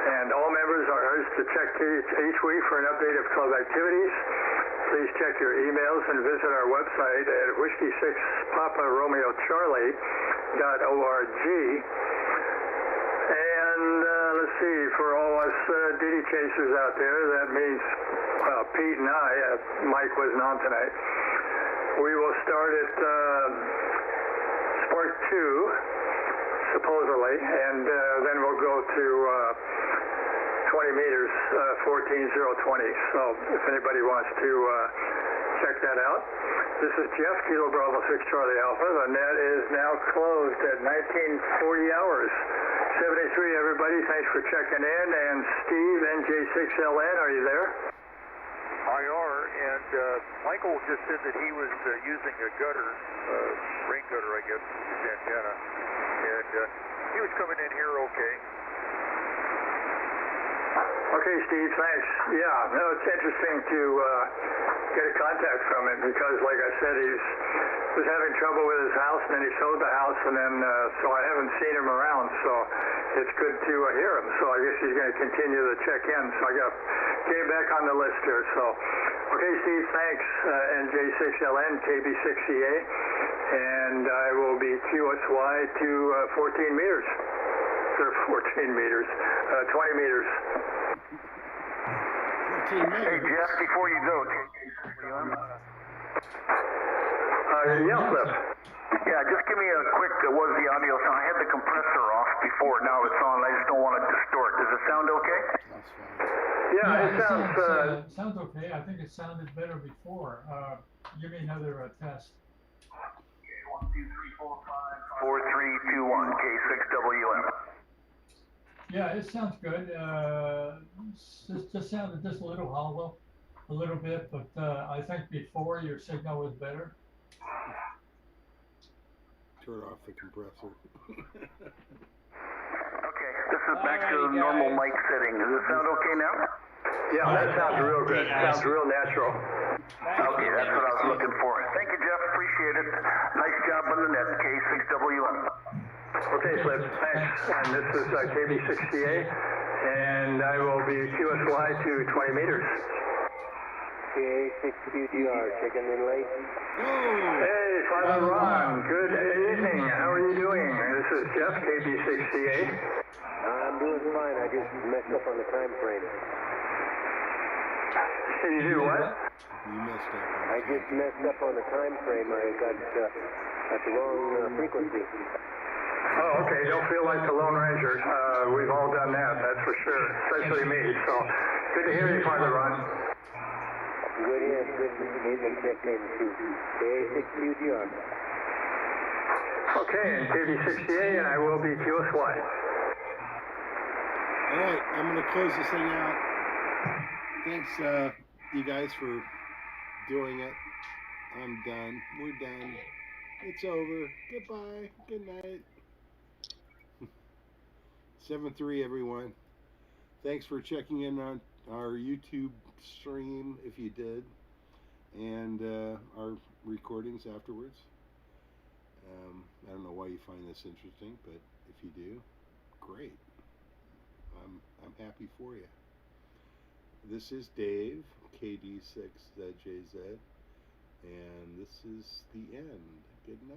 And all members are urged to check each week for an update of club activities. Please check your emails and visit our website at Whiskey 6 Papa Romeo Charlie.org. And let's see, for all us ditty chasers out there, that means Pete and I, Mike wasn't on tonight. We will start at SPARC 2, supposedly, and then we'll go to 20 meters, 14,020. So if anybody wants to check that out. This is Jeff, Kilo Bravo 6 Charlie Alpha. The net is now closed at 1940 hours. 73, everybody. Thanks for checking in. And Steve, NJ6LN, are you there? IR, and Michael just said that he was using a gutter, rain gutter, I guess, his antenna, and he was coming in here okay. Okay, Steve, thanks. Yeah, no, it's interesting to get a contact from him because, like I said, he was having trouble with his house, and then he sold the house, and then so I haven't seen him around. So it's good to hear him. So I guess he's going to continue to check in. So I got get back on the list here. So okay, Steve, thanks. NJ6LN KB6CA, and I will be QSY to 14 meters. Or 14 meters, 20 meters. Hey, Jeff, before you go, yeah, Cliff. Yeah, just give me a quick, was the audio sound? I had the compressor off before, now it's on, I just don't want to distort. Does it sound okay? Yeah, it sounds okay. I think it sounded better before. Give me another test. 1, 2, 3, 4, 5, 4, 3, 2, 1, K6WM. Yeah, it sounds good. Just sounded just a little hollow, a little bit, but I think before your signal was better. Turn off the compressor. Okay, this is back to the normal mic setting. Does it sound okay now? Yeah, that sounds real good. Sounds real natural. Okay, that's what I was looking for. Thank you, Jeff. Appreciate it. Nice job on the net, K6WM. Okay, Flip, thanks. And this is KB6CA, and I will be QSY to 20 meters. K6QGR, checking in late. Hey, Father Ron, good evening. How are you doing? This is Jeff, KB6CA. I'm doing fine. I just messed up on the time frame. You do what? You messed up. I just messed up on the time frame. I got at the wrong frequency. Oh, okay. Don't feel like the Lone Ranger. We've all done that, that's for sure. Especially me. So, good to hear you, Father Ron. Good here. He's been checked into K6QGR. Okay, and KB6CA, and I will be QSY. All right, I'm going to close this thing out. Thanks, you guys, for doing it. I'm done. We're done. It's over. Goodbye. Good night. 7-3, everyone. Thanks for checking in on our YouTube stream if you did, and our recordings afterwards. I don't know why you find this interesting, but if you do, great. I'm happy for you. This is Dave, KD6ZJZ, and this is the end. Good night.